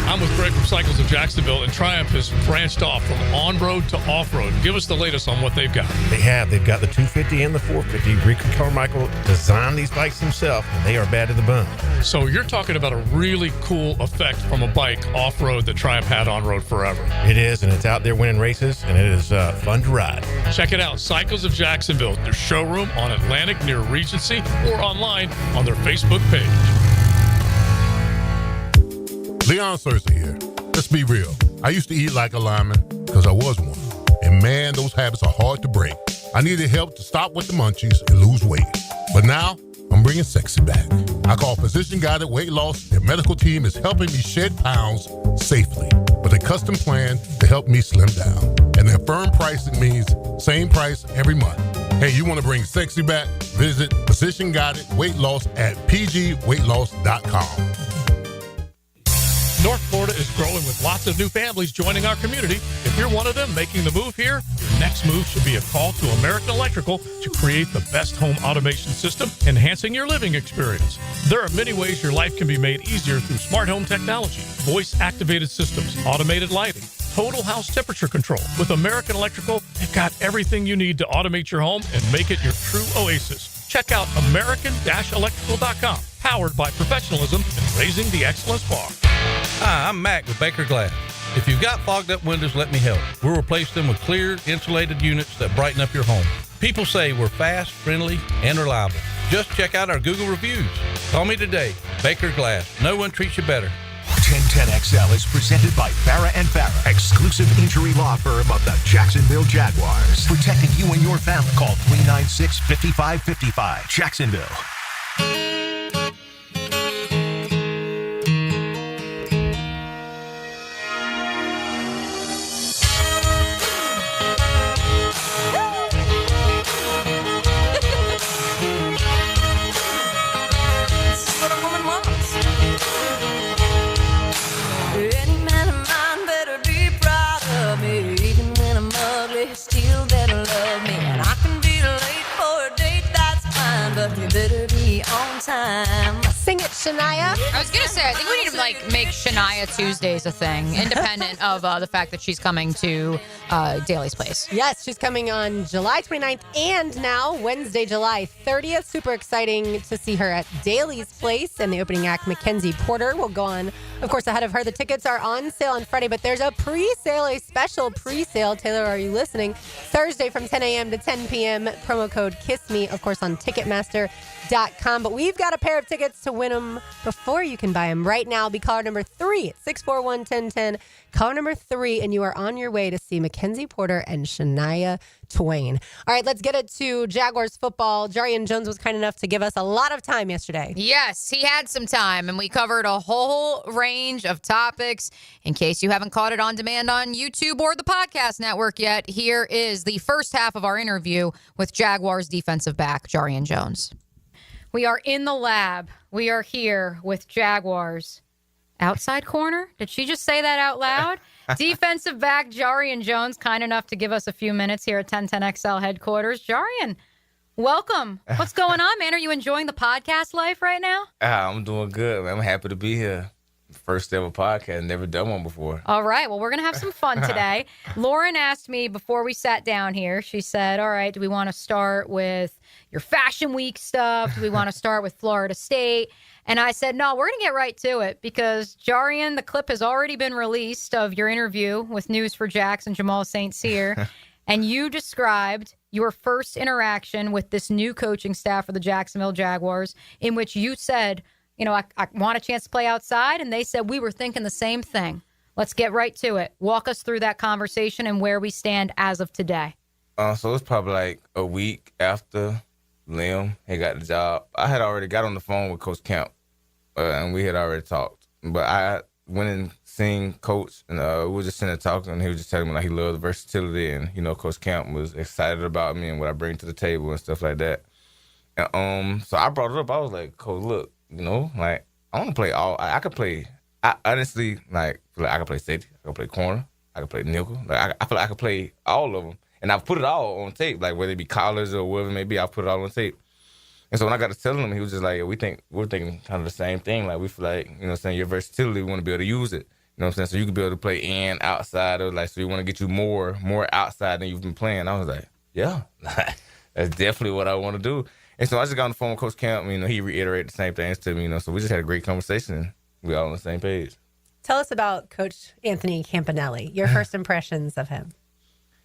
I'm with Greg from Cycles of Jacksonville, and Triumph has branched off from on-road to off-road. Give us the latest on what they've got. They've got the 250 and the 450. Rick Carmichael designed these bikes himself, and they are bad to the bone. So you're talking about a really cool effect from a bike off-road that Triumph had on-road forever. It is, and it's out there winning races, and it is fun to ride. Check it out, Cycles of Jacksonville, their showroom on Atlantic near Regency, or online on their Facebook page. Leon Cersei here. Let's be real. I used to eat like a lineman because I was one. And man, those habits are hard to break. I needed help to stop with the munchies and lose weight. But now, I'm bringing sexy back. I call Physician Guided Weight Loss. Their medical team is helping me shed pounds safely with a custom plan to help me slim down. And their firm pricing means same price every month. Hey, you want to bring sexy back? Visit Physician Guided Weight Loss at pgweightloss.com. North Florida is growing with lots of new families joining our community. If you're one of them making the move here, your next move should be a call to American Electrical to create the best home automation system, enhancing your living experience. There are many ways your life can be made easier through smart home technology, voice-activated systems, automated lighting, total house temperature control. With American Electrical, they've got everything you need to automate your home and make it your true oasis. Check out American-Electrical.com, powered by professionalism and raising the excellence bar. Hi, I'm Mac with Baker Glass. If you've got fogged up windows, let me help. We'll replace them with clear, insulated units that brighten up your home. People say we're fast, friendly, and reliable. Just check out our Google reviews. Call me today. Baker Glass. No one treats you better. 1010XL is presented by Farrah & Farrah, exclusive injury law firm of the Jacksonville Jaguars. Protecting you and your family. Call 396-5555. Jacksonville. Sing it, Shania. I was going to say, I think we need to make Shania Tuesdays a thing, independent of the fact that she's coming to Daly's Place. Yes, she's coming on July 29th and now Wednesday, July 30th. Super exciting to see her at Daly's Place. And the opening act, Mackenzie Porter, will go on, of course, ahead of her. The tickets are on sale on Friday, but there's a pre-sale, a special pre-sale. Taylor, are you listening? Thursday from 10 a.m. to 10 p.m. Promo code KISSME, of course, on Ticketmaster.com. But we've got a pair of tickets to win them before you can buy them right now. Be caller number 3 at 641-1010. Caller number 3, and you are on your way to see Mackenzie Porter and Shania Twain. All right, let's get it to Jaguars football. Jarian Jones was kind enough to give us a lot of time yesterday. Yes, he had some time, and we covered a whole range of topics. In case you haven't caught it on demand on YouTube or the podcast network yet, here is the first half of our interview with Jaguars defensive back Jarian Jones. We are in the lab. We are here with Jaguars outside corner. Did she just say that out loud? Defensive back Jarian Jones, kind enough to give us a few minutes here at 1010XL headquarters. Jarian, welcome. What's going on, man? Are you enjoying the podcast life right now? I'm doing good, man. I'm happy to be here. First ever podcast, never done one before. All right. Well, we're going to have some fun today. Lauren asked me before we sat down here, she said, all right, do we want to start with your Fashion Week stuff? Do we want to start with Florida State? And I said, no, we're going to get right to it because, Jarian, the clip has already been released of your interview with News for Jax and Jamal St. Cyr. And you described your first interaction with this new coaching staff for the Jacksonville Jaguars, in which you said, you know, I want a chance to play outside. And they said, we were thinking the same thing. Let's get right to it. Walk us through that conversation and where we stand as of today. So it's probably like a week after Liam had got the job. I had already got on the phone with Coach Camp, and we had already talked. But I went and seen Coach, and we were just sitting there talking, and he was just telling me like he loved the versatility, and, you know, Coach Camp was excited about me and what I bring to the table and stuff like that. And so I brought it up. I was like, Coach, look, you know, like, I want to play all. I could play. I honestly like I could play safety. I could play corner. I could play nickel. Like I feel like I could play all of them, and I've put it all on tape. Like whether it be college or whatever it may be, I've put it all on tape. And so when I got to telling him, he was just like, we're thinking kind of the same thing. Like we feel like, you know what I'm saying, your versatility, we want to be able to use it. You know what I'm saying? So you could be able to play in, outside, or like so we want to get you more outside than you've been playing. I was like, yeah, that's definitely what I want to do. And so I just got on the phone with Coach Camp. You know, he reiterated the same things to me. You know, so we just had a great conversation. And we all on the same page. Tell us about Coach Anthony Campanelli. Your first impressions of him.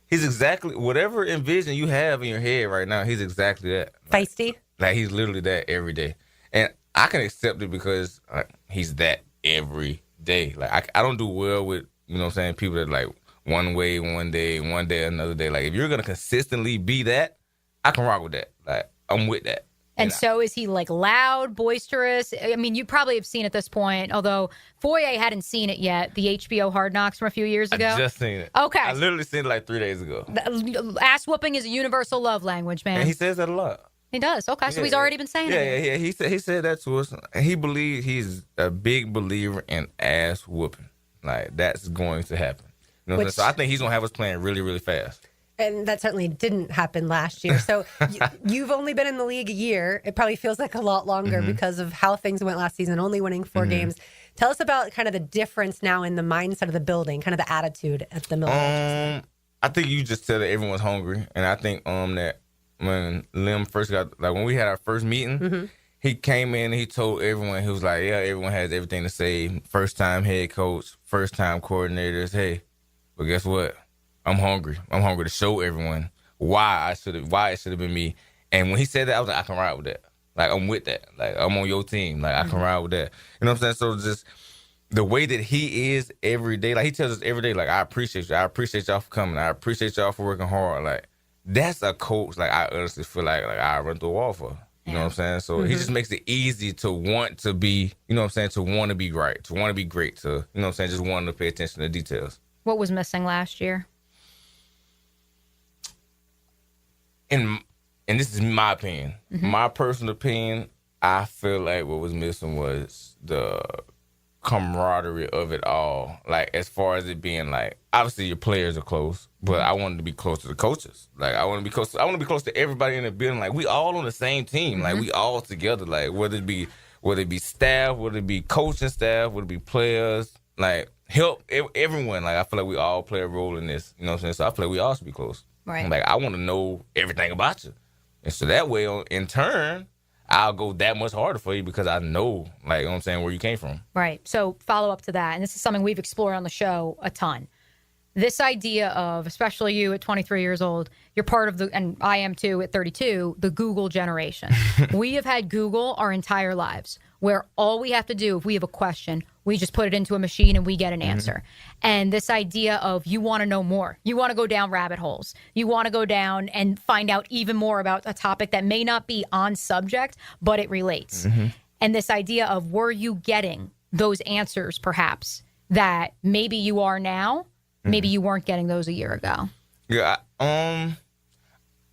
He's exactly whatever envision you have in your head right now. He's exactly that. Feisty. Like he's literally that every day, and I can accept it because he's that every day. Like I don't do well with, you know what I'm saying, people that like one way one day another day. Like if you're gonna consistently be that, I can rock with that. Like I'm with that. And so is he like loud, boisterous? I mean, you probably have seen at this point, although Foye hadn't seen it yet, the HBO Hard Knocks from a few years ago. I just seen it. Okay. I literally seen it like 3 days ago. Ass whooping is a universal love language, man. And he says that a lot. He does. Okay, so he's already been saying it. Yeah. He said that to us. And he's a big believer in ass whooping. Like that's going to happen. You know, so I think he's gonna have us playing really, really fast. And that certainly didn't happen last year. So you've only been in the league a year. It probably feels like a lot longer because of how things went last season, only winning 4 games. Tell us about kind of the difference now in the mindset of the building, kind of the attitude at the Miller. I think you just tell that everyone's hungry. And I think that when Lim first got, like when we had our first meeting, he came in and he told everyone, he was like, yeah, everyone has everything to say. First-time head coach, first-time coordinators. Hey, but guess what? I'm hungry. I'm hungry to show everyone why it should have been me. And when he said that, I was like, I can ride with that. Like, I'm with that. Like, I'm on your team. Like, I can ride with that. You know what I'm saying? So just the way that he is every day, like he tells us every day, like, I appreciate you. I appreciate y'all for coming. I appreciate y'all for working hard. Like, that's a coach, like, I honestly feel like I run through a wall for. You know what I'm saying? So he just makes it easy to want to be, you know what I'm saying, to want to be right, to want to be great, to, you know what I'm saying, just wanting to pay attention to details. What was missing last year? And this is my opinion. My personal opinion, I feel like what was missing was the camaraderie of it all. Like, as far as it being like, obviously your players are close, but I wanted to be close to the coaches. Like, I want to be close to everybody in the building. Like, we all on the same team. Like, we all together. Like, whether it be staff, whether it be coaching staff, whether it be players, like, help everyone. Like, I feel like we all play a role in this. You know what I'm saying? So I feel like we all should be close. Right. Like, I want to know everything about you. And so that way, in turn, I'll go that much harder for you because I know, like, you know what I'm saying, where you came from. Right. So follow up to that, and this is something we've explored on the show a ton. This idea of, especially you at 23 years old, you're part of the, and I am too at 32, the Google generation. We have had Google our entire lives, where all we have to do, if we have a question, we just put it into a machine and we get an answer. And this idea of you want to know more. You want to go down rabbit holes. You want to go down and find out even more about a topic that may not be on subject, but it relates. And this idea of, were you getting those answers perhaps that maybe you are now, maybe you weren't getting those a year ago? Yeah,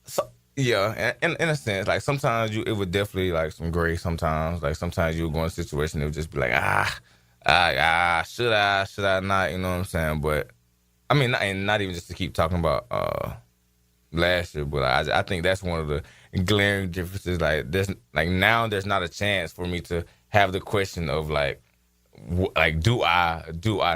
so, yeah, in a sense, like, sometimes it would definitely, like, some gray sometimes. Like, sometimes you would go in a situation, it would just be like, should I not, you know what I'm saying? But, I mean, not even just to keep talking about last year, but I think that's one of the glaring differences. Like, now there's not a chance for me to have the question of, like, do I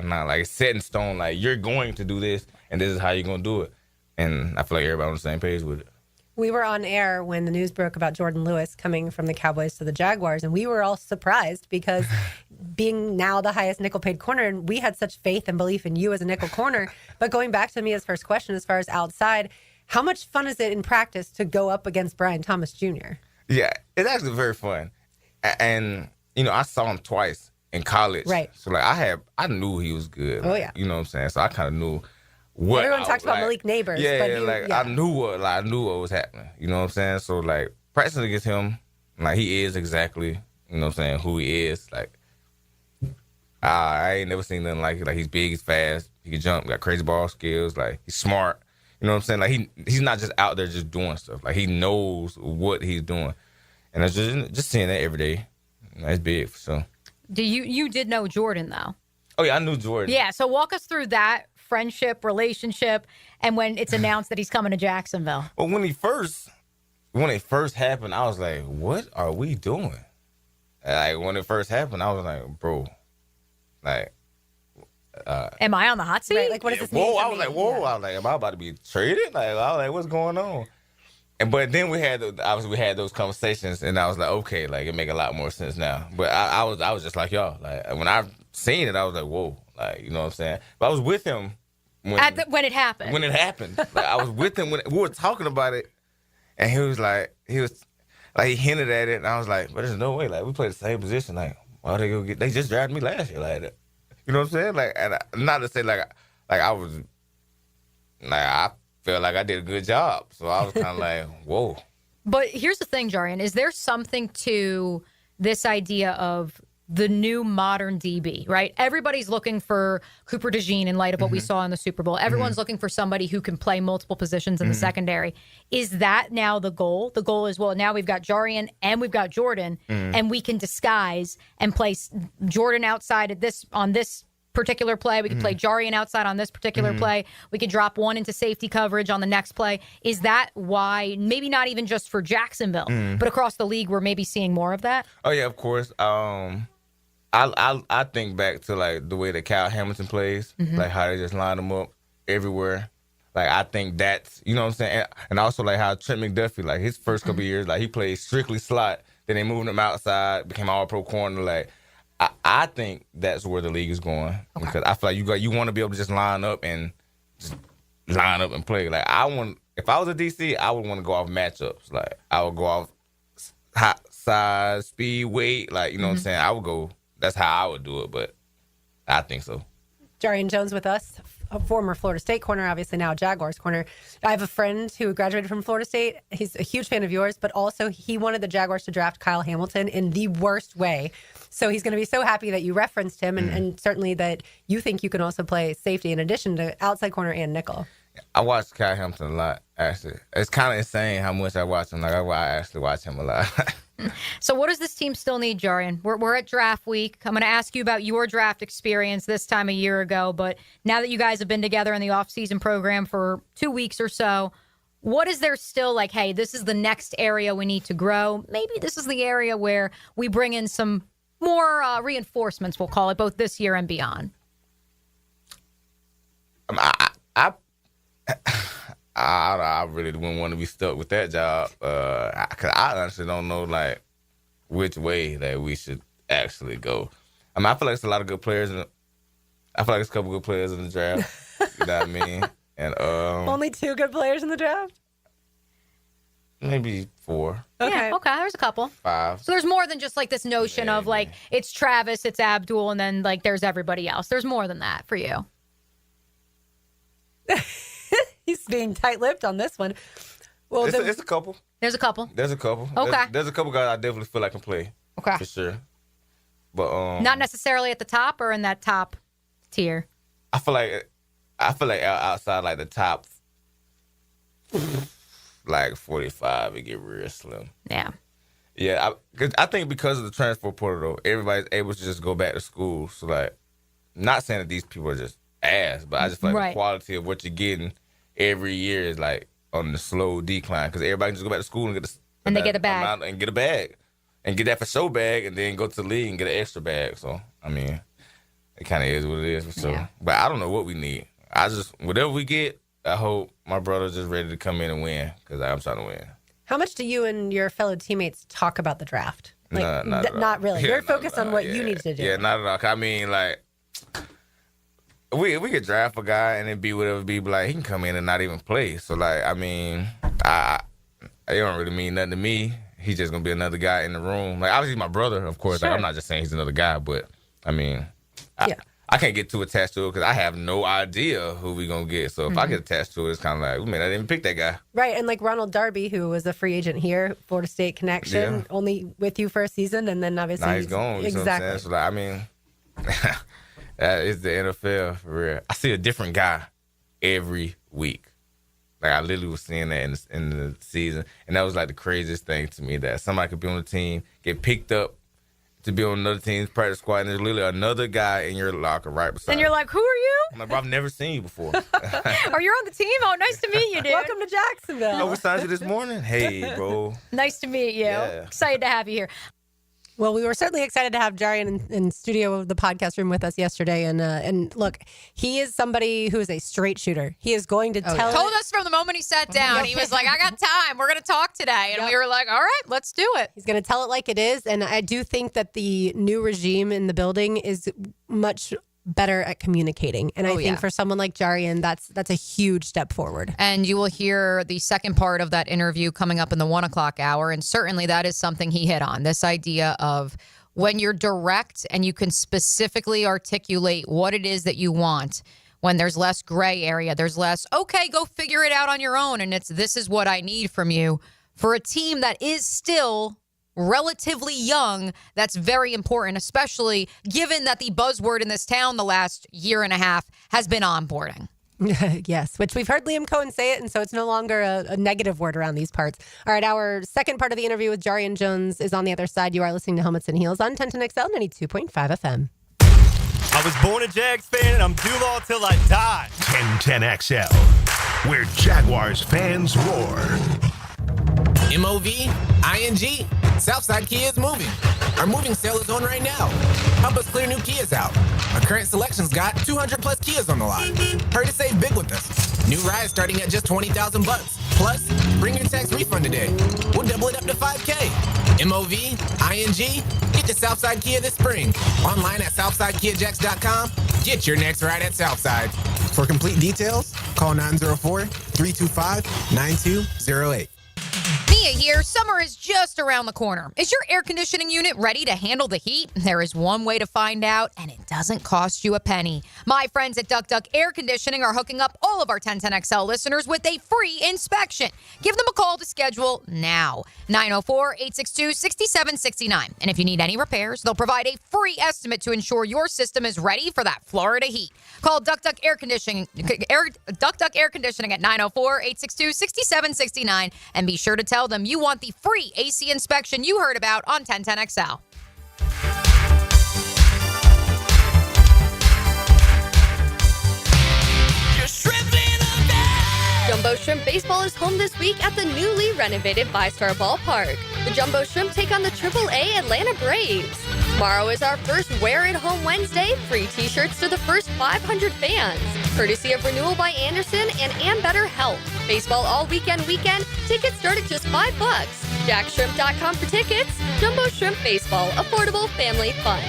not? Like, it's set in stone, like, you're going to do this, and this is how you're going to do it. And I feel like everybody on the same page with it. We were on air when the news broke about Jordan Lewis coming from the Cowboys to the Jaguars, and we were all surprised because being now the highest nickel-paid corner, and we had such faith and belief in you as a nickel corner. But going back to Mia's first question, as far as outside, how much fun is it in practice to go up against Brian Thomas Jr.? Yeah, it's actually very fun. And, you know, I saw him twice in college. Right. So, like, I knew he was good. Oh, like, yeah. You know what I'm saying? So I kind of knew what everyone talks about Malik Neighbors. Yeah, but I knew what was happening. You know what I'm saying? So, like, practicing against him, like, he is exactly, you know what I'm saying, who he is. Like, I ain't never seen nothing like it. Like, he's big, he's fast, he can jump, got crazy ball skills, like, he's smart. You know what I'm saying? Like, he's not just out there just doing stuff. Like, he knows what he's doing. And it's just seeing that every day. That's big for sure. You did know Jordan, though. Oh, yeah, I knew Jordan. Yeah, so walk us through that friendship, relationship, and when it's announced that he's coming to Jacksonville. Well, when it first happened, I was like, what are we doing? Like, when it first happened, I was like, bro, like, am I on the hot seat? Right, like, what does this mean? Whoa, I was like, am I about to be traded? Like, I was like, what's going on? But then we had those conversations, and I was like, okay, like, it make a lot more sense now. But I was just like y'all. Like, when I seen it, I was like, whoa, like, you know what I'm saying? But I was with him when it happened. When it happened, like, I was with him when we were talking about it, and he hinted at it, and I was like, but there's no way. Like, we play the same position. Like, why they go they just drafted me last year like that. You know what I'm saying? Like, and not to say like I was like, I felt like I did a good job. So I was kind of like, whoa. But here's the thing, Jarian. Is there something to this idea of the new modern DB, right? Everybody's looking for Cooper DeJean in light of what we saw in the Super Bowl. Everyone's looking for somebody who can play multiple positions in the secondary. Is that now the goal? The goal is, well, now we've got Jarian and we've got Jordan, and we can disguise and place Jordan outside on this particular play. We could play Jarian outside on this particular play. We could drop one into safety coverage on the next play. Is that why, maybe not even just for Jacksonville, but across the league, we're maybe seeing more of that? Oh, yeah, of course. I think back to, like, the way that Kyle Hamilton plays, like how they just line them up everywhere. Like, I think that's, you know what I'm saying? And also, like, how Trent McDuffie, like, his first couple of years, like, he played strictly slot. Then they moved him outside, became all-pro corner. Like, I think that's where the league is going. Okay. Because I feel like you want to be able to just line up and play. Like, if I was a DC, I would want to go off matchups. Like, I would go off hot size, speed, weight. Like, you know what I'm saying? I would go. That's how I would do it. But I think so. Jarian Jones with us, a former Florida State corner, obviously now a Jaguars corner. I have a friend who graduated from Florida State. He's a huge fan of yours, but also he wanted the Jaguars to draft Kyle Hamilton in the worst way. So he's going to be so happy that you referenced him and certainly that you think you can also play safety in addition to outside corner and nickel. I watch Kyle Hamilton a lot, actually. It's kind of insane how much I watch him. Like, I actually watch him a lot. So what does this team still need, Jarian? We're at draft week. I'm going to ask you about your draft experience this time a year ago, but now that you guys have been together in the offseason program for 2 weeks or so, what is there still like, hey, this is the next area we need to grow? Maybe this is the area where we bring in some more reinforcements, we'll call it, both this year and beyond. I really wouldn't want to be stuck with that job because I honestly don't know like which way that we should actually go. I mean, I feel like there's a lot of good players, I feel like there's a couple good players in the draft. You know what I mean? And only 2 good players in the draft? Maybe 4. Okay. Yeah, okay, there's a couple. 5. So there's more than just like this notion of like it's Travis, it's Abdul, and then like there's everybody else. There's more than that for you. He's being tight-lipped on this one. Well, it's a couple. There's a couple. Okay. There's a couple guys I definitely feel like can play. Okay. For sure. But not necessarily at the top or in that top tier. I feel like outside like the top like 45 it get real slim. Yeah. Yeah, I think because of the transfer portal, everybody's able to just go back to school. So like, not saying that these people are just ass, but I just feel like the quality of what you're getting every year is like on the slow decline because everybody can just go back to school and get they get a bag and get a bag and get that for show bag and then go to the league and get an extra bag. So I mean, it kind of is what it is for sure. Yeah. But I don't know what we need. Whatever we get, I hope my brother's just ready to come in and win because I'm trying to win. How much do you and your fellow teammates talk about the draft? Like, not really. Yeah, You're focused on what you need to do. Yeah, not at all. I mean, like. We could draft a guy and it be whatever be, but like he can come in and not even play. So like, I mean, it don't really mean nothing to me. He's just gonna be another guy in the room. Like obviously my brother, of course. Sure. Like, I'm not just saying he's another guy, but I mean, I can't get too attached to it because I have no idea who we gonna get. So if I get attached to it, it's kind of like, we may not even pick that guy. Right, and like Ronald Darby, who was a free agent here, Florida State connection, only with you for a season, and then obviously now he's gone. You know what I'm saying? So like, I mean. That is the NFL for real. I see a different guy every week. Like I literally was seeing that in the season, and that was like the craziest thing to me that somebody could be on the team, get picked up to be on another team's practice squad, and there's literally another guy in your locker right beside. And you're like, who are you? I'm like, bro, I've never seen you before. Or you're on the team? Oh, nice to meet you, dude. Welcome to Jacksonville. Oh, we signed you this morning? Hey, bro. Nice to meet you. Yeah. Excited to have you here. Well, we were certainly excited to have Jarian in studio of the podcast room with us yesterday. And look, he is somebody who is a straight shooter. He is going to tell told us from the moment he sat down. He was like, I got time. We're going to talk today. And we were like, all right, let's do it. He's going to tell it like it is. And I do think that the new regime in the building is much better at communicating. And I think for someone like Jarian, that's a huge step forward. And you will hear the second part of that interview coming up in the 1 o'clock hour. And certainly that is something he hit on, this idea of when you're direct and you can specifically articulate what it is that you want, when there's less gray area, there's less, okay, go figure it out on your own. And it's, this is what I need from you. For a team that is still relatively young, that's very important, especially given that the buzzword in this town the last year and a half has been onboarding. Yes, which we've heard Liam Cohen say it, and so it's no longer a negative word around these parts. All right, our second part of the interview with Jarian Jones is on the other side. You are listening to Helmets and Heels on 1010XL 92.5 FM. I was born a Jags fan, and I'm Duval till I die. 1010XL, where Jaguars fans roar. MOV, ING, Southside Kia is moving. Our moving sale is on right now. Help us clear new Kias out. Our current selection's got 200 plus Kias on the lot. Hurry to save big with us. New rides starting at just $20,000 bucks. Plus, bring your tax refund today. We'll double it up to $5K. MOV, ING, get to Southside Kia this spring. Online at SouthsideKiaJacks.com. Get your next ride at Southside. For complete details, call 904-325-9208. Mia here. Summer is just around the corner. Is your air conditioning unit ready to handle the heat? There is one way to find out, and it doesn't cost you a penny. My friends at Duck Duck Air Conditioning are hooking up all of our 1010XL listeners with a free inspection. Give them a call to schedule now. 904-862-6769. And if you need any repairs, they'll provide a free estimate to ensure your system is ready for that Florida heat. Call Duck Duck Air Conditioning, Duck Duck Air Conditioning at 904-862-6769, and be sure to tell them you want the free AC inspection you heard about on 1010XL. Jumbo Shrimp Baseball is home this week at the newly renovated VyStar Ballpark. The Jumbo Shrimp take on the AAA Atlanta Braves. Tomorrow is our first Wear It Home Wednesday. Free t-shirts to the first 500 fans. Courtesy of Renewal by Anderson and Better Health. Baseball all weekend. Tickets start at just $5. JackShrimp.com for tickets. Jumbo Shrimp Baseball. Affordable family fun.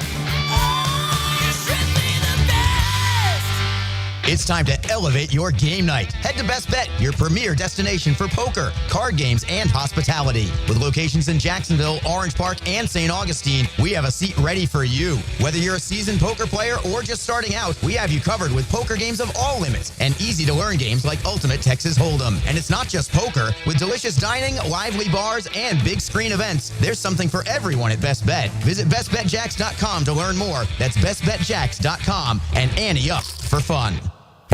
It's time to elevate your game night. Head to Best Bet, your premier destination for poker, card games, and hospitality. With locations in Jacksonville, Orange Park, and St. Augustine, we have a seat ready for you. Whether you're a seasoned poker player or just starting out, we have you covered with poker games of all limits and easy-to-learn games like Ultimate Texas Hold'em. And it's not just poker. With delicious dining, lively bars, and big screen events, there's something for everyone at Best Bet. Visit bestbetjacks.com to learn more. That's bestbetjacks.com and ante up for fun.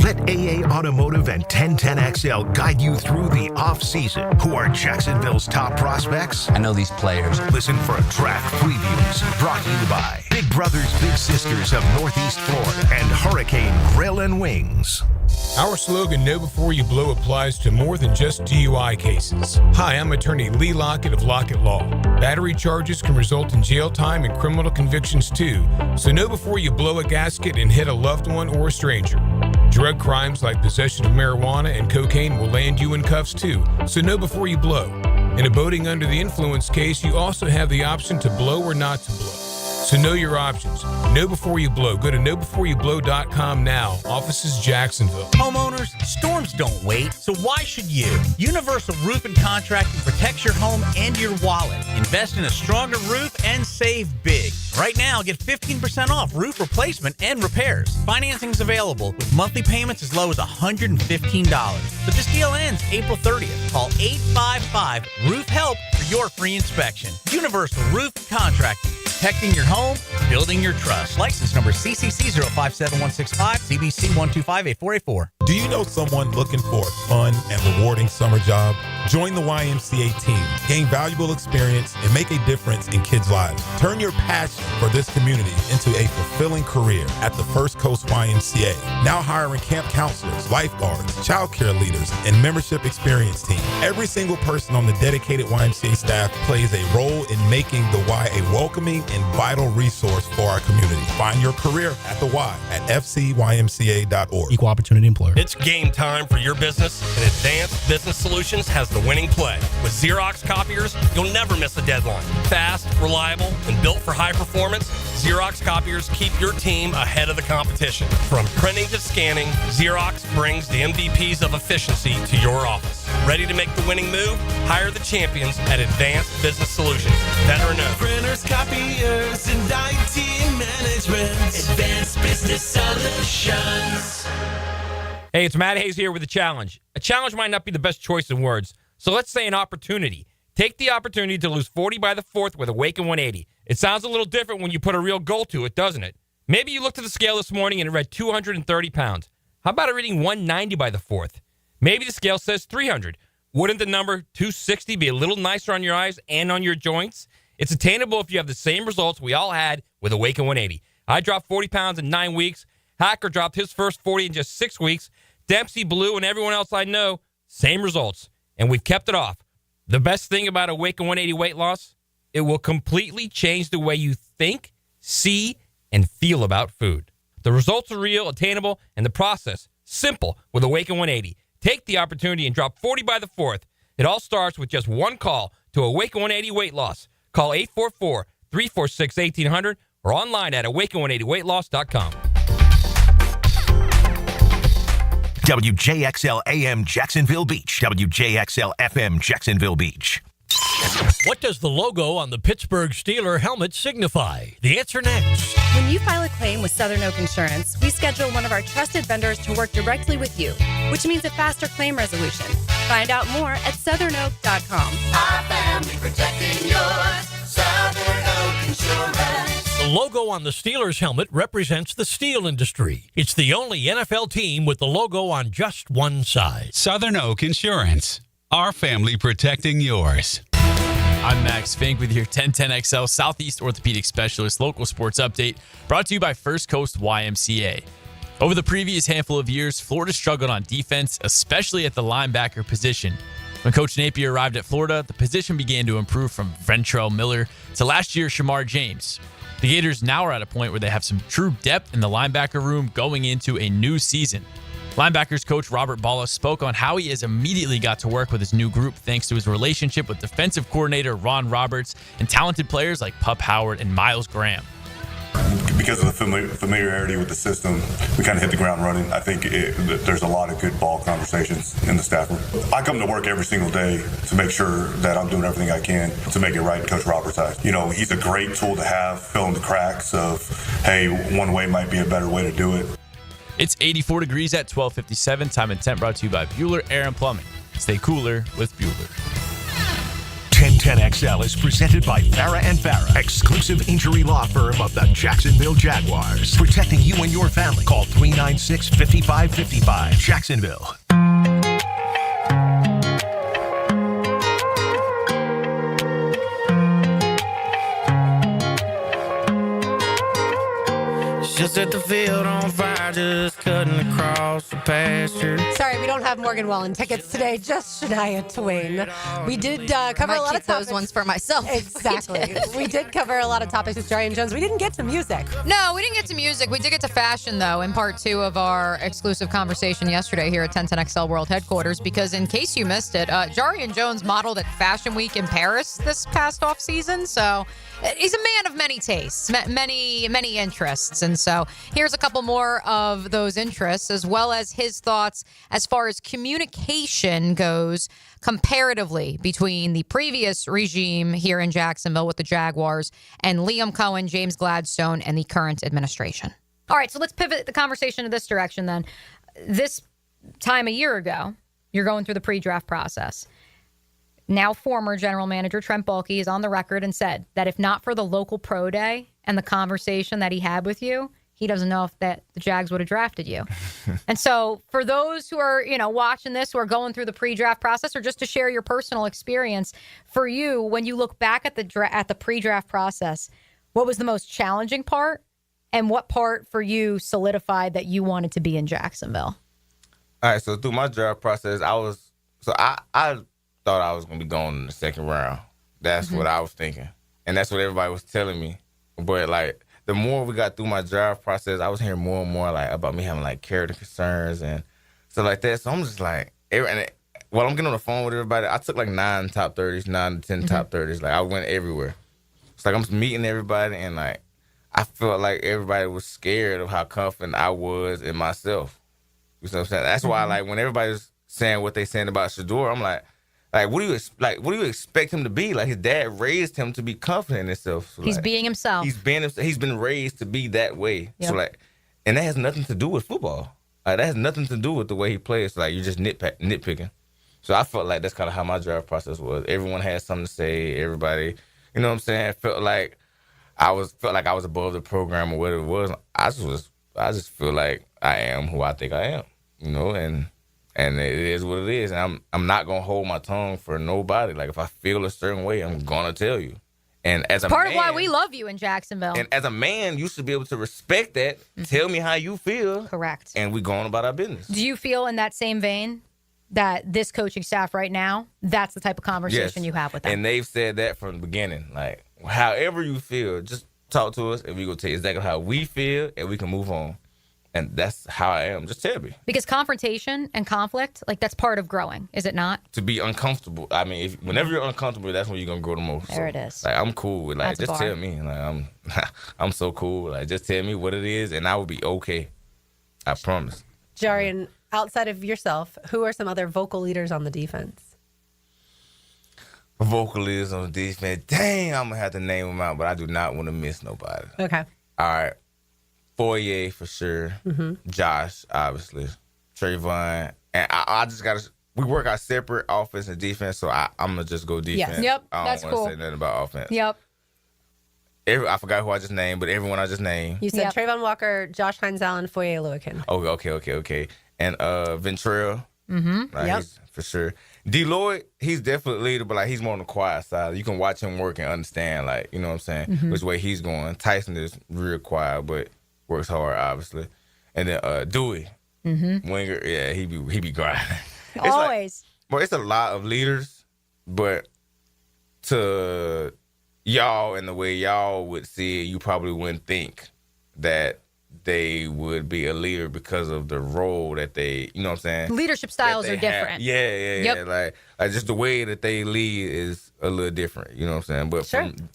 Let AA Automotive and 1010XL guide you through the off-season. Who are Jacksonville's top prospects? I know these players. Listen for draft previews brought to you by Big Brothers Big Sisters of Northeast Florida and Hurricane Grill and Wings. Our slogan, Know Before You Blow, applies to more than just DUI cases. Hi, I'm attorney Lee Lockett of Lockett Law. Battery charges can result in jail time and criminal convictions too, so know before you blow a gasket and hit a loved one or a stranger. Drug crimes like possession of marijuana and cocaine will land you in cuffs too, so know before you blow. In a boating under the influence case, you also have the option to blow or not to blow. So know your options. Know before you blow. Go to knowbeforeyouBlow.com now. Offices Jacksonville. Homeowners, storms don't wait, so why should you? Universal Roof and Contracting protects your home and your wallet. Invest in a stronger roof and save big. Right now, get 15% off roof replacement and repairs. Financing's available with monthly payments as low as $115. But this deal ends April 30th. Call 855-ROOF-HELP for your free inspection. Universal Roof and Contracting. Protecting your home, building your trust. License number CCC 057165, CBC 1258484. Do you know someone looking for a fun and rewarding summer job? Join the YMCA team, gain valuable experience, and make a difference in kids' lives. Turn your passion for this community into a fulfilling career at the First Coast YMCA. Now hiring camp counselors, lifeguards, childcare leaders, and membership experience team. Every single person on the dedicated YMCA staff plays a role in making the Y a welcoming and vital resource for our community. Find your career at the Y at fcymca.org. Equal opportunity employer. It's game time for your business, and Advanced Business Solutions has the winning play. With Xerox copiers, you'll never miss a deadline. Fast, reliable, and built for high performance, Xerox copiers keep your team ahead of the competition. From printing to scanning, Xerox brings the MVPs of efficiency to your office. Ready to make the winning move? Hire the champions at Advanced Business Solutions. Veteran owned. Printers, copiers, and IT management. Advanced Business Solutions. Hey, it's Matt Hayes here with a challenge. A challenge might not be the best choice of words, so let's say an opportunity. Take the opportunity to lose 40 by the 4th with Awaken 180. It sounds a little different when you put a real goal to it, doesn't it? Maybe you looked at the scale this morning and it read 230 pounds. How about a reading 190 by the 4th? Maybe the scale says 300. Wouldn't the number 260 be a little nicer on your eyes and on your joints? It's attainable if you have the same results we all had with Awaken 180. I dropped 40 pounds in 9 weeks. Hacker dropped his first 40 in just 6 weeks. Dempsey, Blue, and everyone else I know, same results. And we've kept it off. The best thing about Awaken 180 weight loss, it will completely change the way you think, see, and feel about food. The results are real, attainable, and the process simple with Awaken 180. Take the opportunity and drop 40 by the 4th. It all starts with just one call to Awaken 180 weight loss. Call 844-346-1800 or online at awaken180weightloss.com. WJXL AM Jacksonville Beach. WJXL FM Jacksonville Beach. What does the logo on the Pittsburgh Steelers helmet signify? The answer next. When you file a claim with Southern Oak Insurance, we schedule one of our trusted vendors to work directly with you, which means a faster claim resolution. Find out more at southernoak.com. Our family protecting yours. Southern Oak Insurance. The logo on the Steelers helmet represents the steel industry. It's the only NFL team with the logo on just one side. Southern Oak Insurance. Our family protecting yours. I'm Max Fink with your 1010XL Southeast Orthopedic Specialist local sports update brought to you by First Coast YMCA. Over the previous handful of years, Florida struggled on defense, especially at the linebacker position. When Coach Napier arrived at Florida, the position began to improve from Ventrell Miller to last year's Shamar James. The Gators now are at a point where they have some true depth in the linebacker room going into a new season. Linebackers coach Robert Balla spoke on how he has immediately got to work with his new group thanks to his relationship with defensive coordinator Ron Roberts and talented players like Pup Howard and Miles Graham. Because of the familiarity with the system, we kind of hit the ground running. I think there's a lot of good ball conversations in the staff room. I come to work every single day to make sure that I'm doing everything I can to make it right in Coach Roberts' eyes. You know, he's a great tool to have, filling the cracks of, hey, one way might be a better way to do it. It's 84 degrees at 12:57. Time and Temp brought to you by Bueller Air and Plumbing. Stay cooler with Bueller. 1010XL is presented by Farah and Farah, exclusive injury law firm of the Jacksonville Jaguars. Protecting you and your family. Call 396-5555. Jacksonville. Just set the field on fire, just cutting across the pasture. Sorry, we don't have Morgan Wallen tickets today, just Shania Twain. We did cover a lot of topics. Those ones for myself. Exactly. We did cover a lot of topics with Jarian Jones. We didn't get to music. No, we didn't get to music. We did get to fashion, though, in part 2 of our exclusive conversation yesterday here at 1010XL World Headquarters, because in case you missed it, Jarian Jones modeled at Fashion Week in Paris this past off season. So he's a man of many tastes, many interests. And so here's a couple more of those interests, as well as his thoughts as far as communication goes comparatively between the previous regime here in Jacksonville with the Jaguars and Liam Cohen, James Gladstone, and the current administration. All right, so let's pivot the conversation to this direction then. This time a year ago, you're going through the pre-draft process. Now former general manager Trent Baalke is on the record and said that if not for the local pro day and the conversation that he had with you, he doesn't know if that the Jags would have drafted you. And so for those who are, watching this, who are going through the pre-draft process, or just to share your personal experience, for you, when you look back at the pre-draft process, what was the most challenging part, and what part for you solidified that you wanted to be in Jacksonville? All right, so through my draft process, I thought I was going to be going in the second round. That's what I was thinking. And that's what everybody was telling me. But, the more we got through my draft process, I was hearing more and more, about me having, character concerns and stuff like that. So I'm just while I'm getting on the phone with everybody, I took, 9 top 30s, 9 to 10 top 30s. I went everywhere. It's I'm just meeting everybody, and, I felt like everybody was scared of how confident I was in myself. You know what I'm saying? That's why, when everybody's saying what they saying about Shador, I'm like, what do you expect him to be? His dad raised him to be confident in himself. So, he's being himself. He's been raised to be that way. Yep. So and that has nothing to do with football. That has nothing to do with the way he plays. So, you're just nitpicking. So I felt like that's kind of how my draft process was. Everyone had something to say. Everybody, you know what I'm saying? Felt like I was above the program or whatever it was. I just feel like I am who I think I am. And it is what it is. And I'm not going to hold my tongue for nobody. If I feel a certain way, I'm going to tell you. And as a part man, of why we love you in Jacksonville. And as a man, you should be able to respect that. Tell me how you feel. Correct. And we going about our business. Do you feel in that same vein that this coaching staff right now, that's the type of conversation you have with them? And they've said that from the beginning. However you feel, just talk to us and we going to tell you exactly how we feel and we can move on. And that's how I am. Just tell me. Because confrontation and conflict, like that's part of growing, is it not? To be uncomfortable. I mean, whenever you're uncomfortable, that's when you're gonna grow the most. There it is. Like I'm cool with like That's just bar. tell me. Like I'm so cool. Like just tell me what it is, and I will be okay. I promise. Jarian, outside of yourself, who are some other vocal leaders on the defense? Vocalist on defense. Dang, I'm gonna have to name them out, but I do not want to miss nobody. Okay. All right. Foyer for sure. Josh, obviously. Trayvon. And I just got to, we work out separate offense and defense, so I'm going to just go defense. Yes. Yep, I that's don't want cool. to say nothing about offense. Yep. I forgot who I just named, but everyone I just named. You said Trayvon Walker, Josh Hines Allen, Foye Oluokun. Okay. And Ventrell. Mm-hmm. He's for sure. D. Lloyd, he's definitely a leader, but like he's more on the quiet side. You can watch him work and understand, like, you know what I'm saying, which way he's going. Tyson is real quiet, but works hard, obviously. And then Dewey, winger, yeah, he be grinding. Always. Well, it's a lot of leaders, but to y'all and the way y'all would see it, you probably wouldn't think that they would be a leader because of the role that they, you know what I'm saying? Leadership styles are different. Yeah. Yep. Like just the way that they lead is a little different, you know what I'm saying? But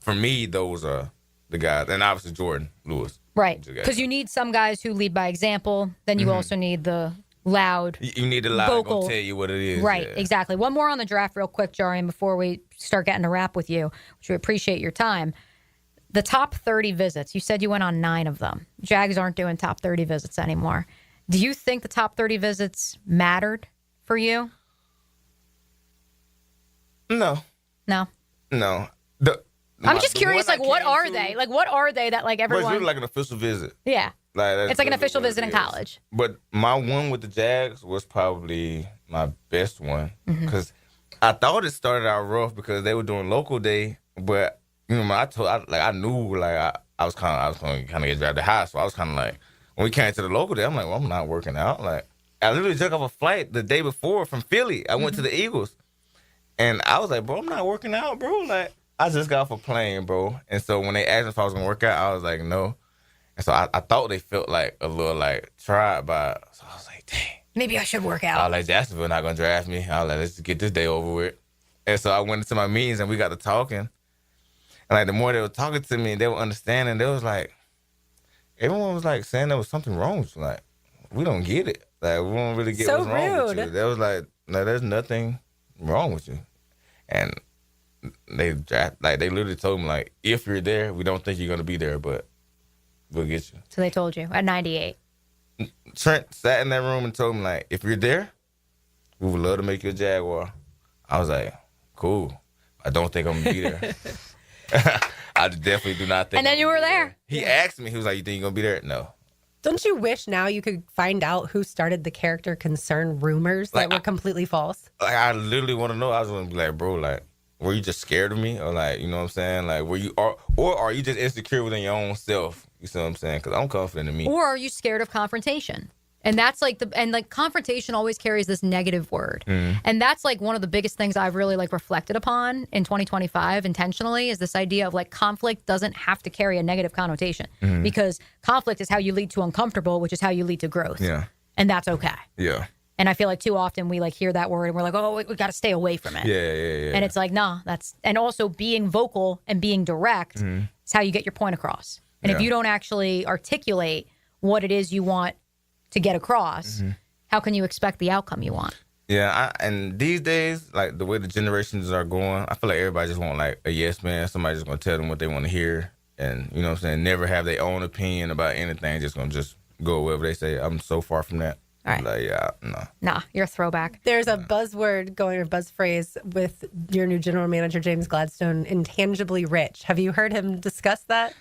for me, those are the guys. And obviously Jordan Lewis. Right. Because you need some guys who lead by example. Then you also need the loud, You need the loud vocal. gonna tell you what it is. Right, yeah. exactly. One more on the draft real quick, Jarian, before we start getting a wrap with you, which we appreciate your time. The top 30 visits, you said you went on 9 of them. Jags aren't doing top 30 visits anymore. Do you think the top 30 visits mattered for you? No. I'm just curious, like, what are they? Like, what are they that, like, But it's everyone... really like an official visit. Yeah. It's like an official visit in college. But my one with the Jags was probably my best one Mm-hmm. because I thought it started out rough because they were doing local day, but you know, I knew like I was going to get drafted high, so I was kind of like, when we came to the local day, I'm like, well, I'm not working out. Like, I literally took off a flight the day before from Philly. I went to the Eagles, and I was like, bro, I'm not working out, bro. Like, I just got off a plane, bro. And so when they asked me if I was gonna work out, I was like, no. And so I thought they felt like a little like tried by. So I was like, dang. Maybe I should work out. I was like, Jacksonville not gonna draft me. I was like, let's get this day over with. And so I went into my meetings and we got to talking. And like the more they were talking to me, they were understanding. They was like, everyone was like saying there was something wrong with you. Like, we don't get it. Like, we don't really get what's wrong with you. They was like, no, there's nothing wrong with you. And they literally told me, like, if you're there, we don't think you're gonna be there, but we'll get you. So they told you at 98. Trent sat in that room and told me, like, if you're there, we would love to make you a Jaguar. I was like, cool. I don't think I'm gonna be there. I definitely do not think. And then you were there. He asked me, he was like, you think you're gonna be there? No. Don't you wish now you could find out who started the character concern rumors that were completely false? Like, I literally want to know. I was gonna be like, bro, like, were you just scared of me? Or like, you know what I'm saying? Like, or are you just insecure within your own self? You see what I'm saying? Because I'm confident in me. Or are you scared of confrontation? And that's like confrontation always carries this negative word. And that's like one of the biggest things I've really like reflected upon in 2025 intentionally is this idea of like conflict doesn't have to carry a negative connotation because conflict is how you lead to uncomfortable, which is how you lead to growth. Yeah. And that's okay. Yeah. And I feel like too often we like hear that word and we're like, oh, we got to stay away from it. Yeah. And it's like, nah, and also being vocal and being direct is how you get your point across. And if you don't actually articulate what it is you want to get across, how can you expect the outcome you want? Yeah, and these days, like the way the generations are going, I feel like everybody just want like a yes man. Somebody just gonna tell them what they want to hear, and you know what I'm saying, never have their own opinion about anything. Just gonna go wherever they say. I'm so far from that. All right. Like, yeah, no. Nah, you're a throwback. There's a buzzword going or buzz phrase with your new general manager, James Gladstone, intangibly rich. Have you heard him discuss that?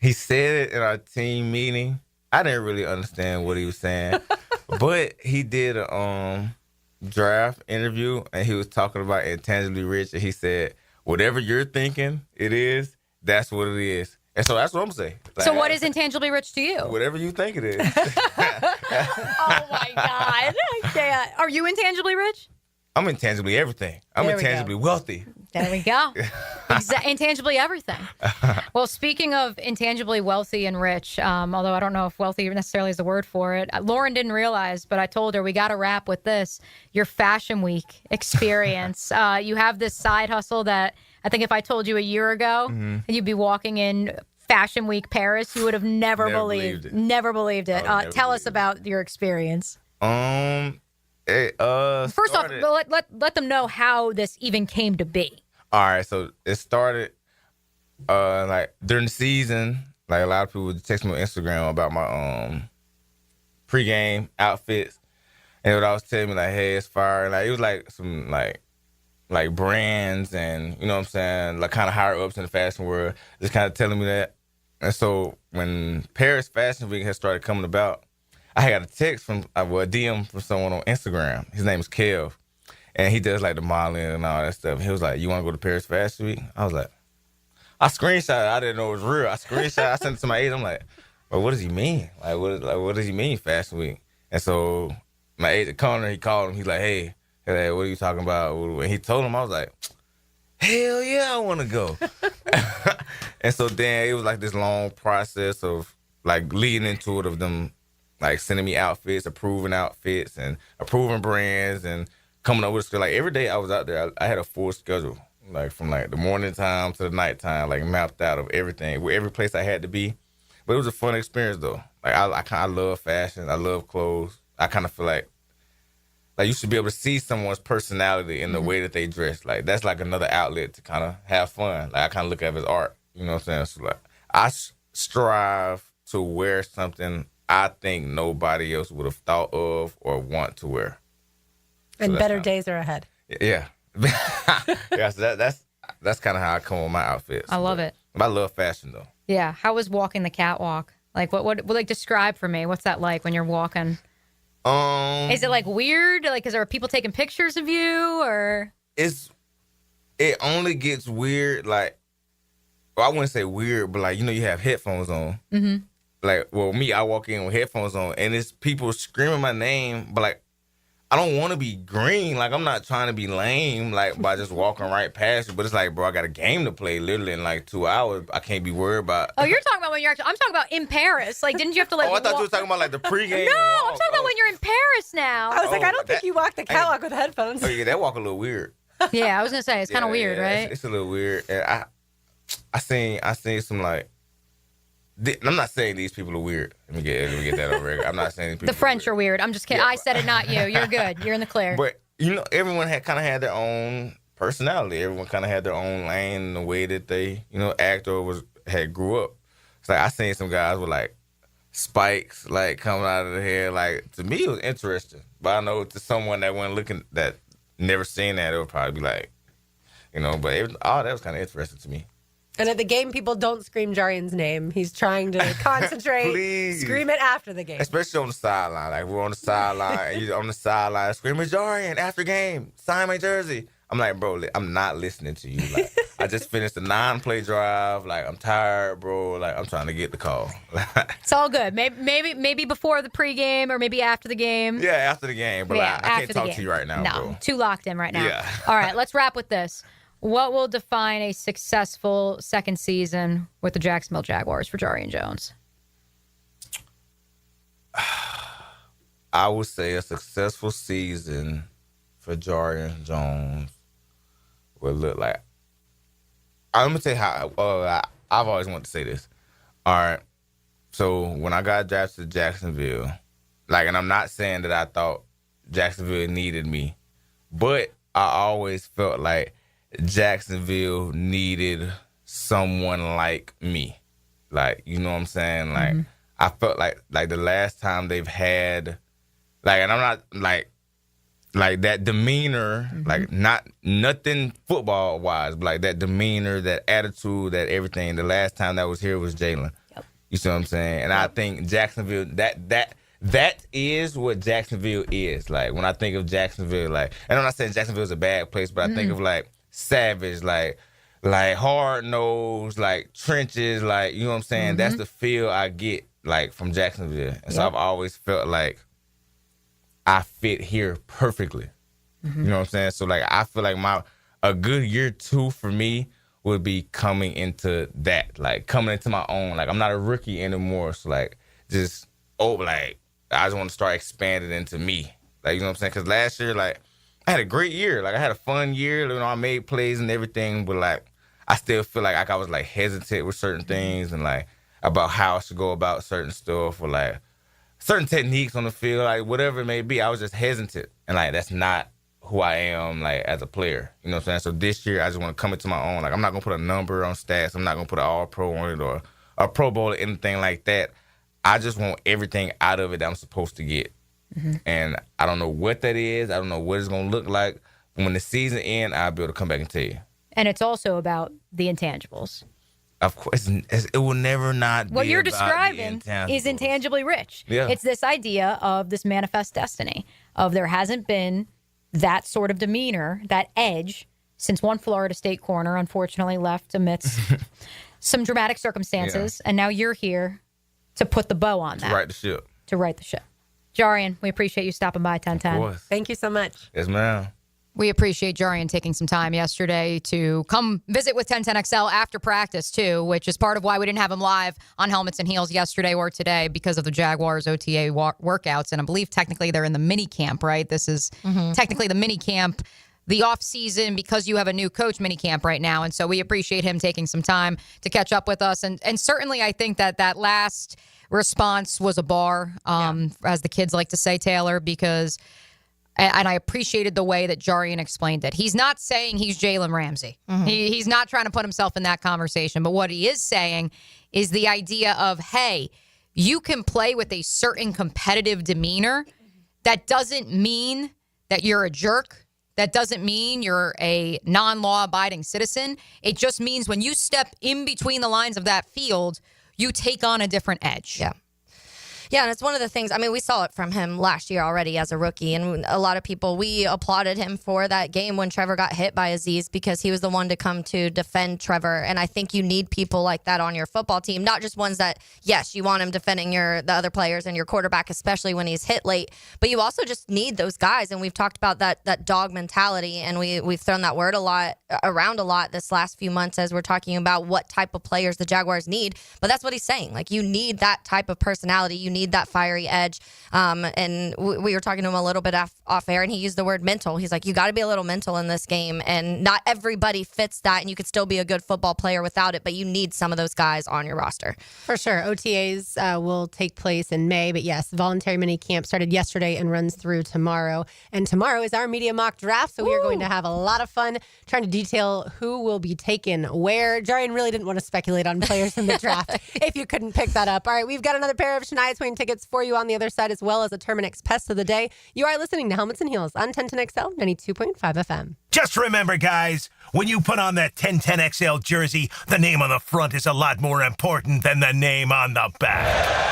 He said it in our team meeting. I didn't really understand what he was saying, but he did a draft interview and he was talking about intangibly rich, and he said, "Whatever you're thinking it is, that's what it is." And so that's what I'm saying. Like, So what is intangibly rich to you? Whatever you think it is. Oh my God. I can't. Are you intangibly rich? I'm intangibly everything. I'm There we intangibly wealthy. There we go. Intangibly everything. Well, speaking of intangibly wealthy and rich, although I don't know if wealthy necessarily is the word for it, Lauren didn't realize, but I told her we got to wrap with this. Your Fashion Week experience. You have this side hustle that I think if I told you a year ago and you'd be walking in Fashion Week Paris, you would have never believed it. Never believed it. Tell us about your experience. First off, let them know how this even came to be. All right, so it started like during the season. Like a lot of people would text me on Instagram about my pregame outfits, and they would always tell me like, "Hey, it's fire!" Like it was like some like brands and you know what I'm saying, like kind of higher ups in the fashion world, just kind of telling me that. And so when Paris Fashion Week had started coming about, I got a text from a DM from someone on Instagram. His name is Kev, and he does like the modeling and all that stuff. He was like, "You want to go to Paris Fashion Week?" I was like, I screenshot it. I didn't know it was real. I sent it to my agent. I'm like, "Well, what does he mean? What does he mean Fashion Week?" And so my agent Connor, he called him. He's like, "Hey, what are you talking about?" And he told him. I was like, "Hell yeah, I want to go." And so then it was like this long process of like leading into it of them like sending me outfits, approving outfits, and approving brands, and coming up with a schedule. Like every day I was out there, I had a full schedule, like from like the morning time to the night time, like mapped out of everything, with every place I had to be. But it was a fun experience though. Like I love fashion, I love clothes. I kind of feel like you should be able to see someone's personality in the way that they dress. Like that's like another outlet to kind of have fun. Like I kind of look at it as art. You know what I'm saying? So like I strive to wear something I think nobody else would have thought of or want to wear. And better days are ahead. Yeah. Yeah, so that's kind of how I come with my outfits. I love it. I love fashion though. Yeah. How was walking the catwalk? Like what like describe for me? What's that like when you're walking? Is it like weird? Like, is there people taking pictures of you or? It only gets weird. Like, well, I wouldn't say weird, but like, you know, you have headphones on. Mm-hmm. Like, well, me, I walk in with headphones on and it's people screaming my name, but like, I don't want to be green. Like, I'm not trying to be lame, like, by just walking right past you. But it's like, bro, I got a game to play literally in like 2 hours. I can't be worried about. Oh, you're talking about when you're actually. I'm talking about in Paris. Like, didn't you have to like. Oh, I thought you were talking about like the pregame. No, I'm talking about when you're in Paris now. I was like, I don't think you walk the catwalk with headphones. Oh, yeah, that walk a little weird. Yeah, I was gonna say it's kind of weird, right? It's a little weird. And I seen some like. I'm not saying these people are weird. Let me get that on record. I'm not saying these people the French are weird. I'm just kidding. Yeah. I said it, not you. You're good. You're in the clear. But you know, everyone kind of had their own personality. Everyone kind of had their own lane, the way that they, you know, act or had grew up. It's like I seen some guys with like spikes like coming out of their hair. Like to me, it was interesting. But I know to someone that wasn't looking, that never seen that, it would probably be like, you know. But all that was kind of interesting to me. And at the game, people don't scream Jarian's name. He's trying to concentrate. Please. Scream it after the game. Especially on the sideline. Like, we're on the sideline, and you're on the sideline screaming, Jarian, after game, sign my jersey. I'm like, bro, I'm not listening to you. Like, I just finished a 9-play drive. Like, I'm tired, bro. Like, I'm trying to get the call. It's all good. Maybe before the pregame or maybe after the game. Yeah, after the game. But yeah, I can't talk to you right now, no, bro. Too locked in right now. Yeah. All right, let's wrap with this. What will define a successful second season with the Jacksonville Jaguars for Jarian Jones? I would say a successful season for Jarian Jones would look like. I'm going to tell you how I've always wanted to say this. All right. So when I got drafted to Jacksonville, like, and I'm not saying that I thought Jacksonville needed me, but I always felt like Jacksonville needed someone like me. Like, you know what I'm saying? Like, I felt like the last time they've had, like, and I'm not like that demeanor, like nothing football wise, but like that demeanor, that attitude, that everything. The last time that was here was Jalen. Yep. You see what I'm saying? And I think Jacksonville, that is what Jacksonville is. Like, when I think of Jacksonville, like, and I'm not saying Jacksonville is a bad place, but I think of like savage, like hard nosed, like trenches, like, you know what I'm saying? That's the feel I get like from Jacksonville. And so I've always felt like I fit here perfectly. You know what I'm saying? So like I feel like a good year 2 for me would be coming into that, like coming into my own. Like I'm not a rookie anymore, so like just I just want to start expanding into me. Like, you know what I'm saying? Because last year, like, I had a great year. Like, I had a fun year. You know, I made plays and everything, but like I still feel like I was like hesitant with certain things and like about how I should go about certain stuff or like certain techniques on the field, like whatever it may be. I was just hesitant, and like that's not who I am, like, as a player. You know what I'm saying? So this year, I just want to come into my own. Like, I'm not going to put a number on stats. I'm not going to put an all-pro on it or a Pro Bowl or anything like that. I just want everything out of it that I'm supposed to get. Mm-hmm. And I don't know what that is. I don't know what it's going to look like. But when the season ends, I'll be able to come back and tell you. And it's also about the intangibles. Of course, it will never not be what you're about describing is intangibly rich. Yeah. It's this idea of this manifest destiny of there hasn't been that sort of demeanor, that edge, since one Florida State corner unfortunately left amidst some dramatic circumstances, and now you're here to put the bow on that. To right the ship. To right the ship. Jarian, we appreciate you stopping by 1010. Of course. Thank you so much. Yes, ma'am. We appreciate Jarian taking some time yesterday to come visit with 1010XL after practice, too, which is part of why we didn't have him live on Helmets and Heels yesterday or today because of the Jaguars OTA workouts. And I believe technically they're in the mini camp, right? This is technically the mini camp, the off season, because you have a new coach mini camp right now. And so we appreciate him taking some time to catch up with us. And certainly I think that last response was a bar, as the kids like to say, Taylor, because... And I appreciated the way that Jarian explained it. He's not saying he's Jalen Ramsey. Mm-hmm. He's not trying to put himself in that conversation. But what he is saying is the idea of, hey, you can play with a certain competitive demeanor. That doesn't mean that you're a jerk. That doesn't mean you're a non-law abiding citizen. It just means when you step in between the lines of that field, you take on a different edge. Yeah. Yeah, and it's one of the things, I mean, we saw it from him last year already as a rookie, and a lot of people, we applauded him for that game when Trevor got hit by Azeez because he was the one to come to defend Trevor, and I think you need people like that on your football team, not just ones that, yes, you want him defending the other players and your quarterback, especially when he's hit late, but you also just need those guys, and we've talked about that dog mentality, and we've thrown that word around a lot this last few months as we're talking about what type of players the Jaguars need, but that's what he's saying. Like, you need that type of personality, you need that fiery edge. And we were talking to him a little bit off air, and he used the word mental. He's like, you got to be a little mental in this game, and not everybody fits that, and you could still be a good football player without it, but you need some of those guys on your roster. For sure. OTAs will take place in May, but yes, voluntary mini camp started yesterday and runs through tomorrow. And tomorrow is our media mock draft, so we are going to have a lot of fun trying to detail who will be taken where. Jarian really didn't want to speculate on players in the draft if you couldn't pick that up. All right, we've got another pair of Shania Twain tickets for you on the other side, as well as a Terminix Pest of the Day. You are listening to Helmets and Heels on 1010XL 92.5 FM. Just remember, guys, when you put on that 1010XL jersey, the name on the front is a lot more important than the name on the back.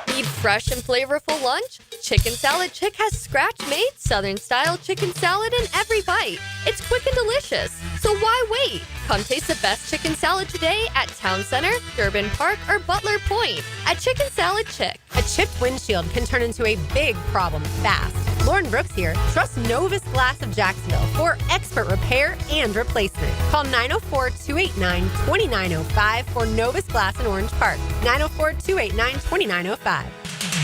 Need fresh and flavorful lunch? Chicken Salad Chick has scratch-made Southern-style chicken salad in every bite. It's quick and delicious, so why wait? Come taste the best chicken salad today at Town Center, Durbin Park, or Butler Point at Chicken Salad Chick. A chipped windshield can turn into a big problem fast. Lauren Brooks here. Trust Novus Glass of Jacksonville for expert repair and replacement. Call 904-289-2905 for Novus Glass in Orange Park. 904-289-2905.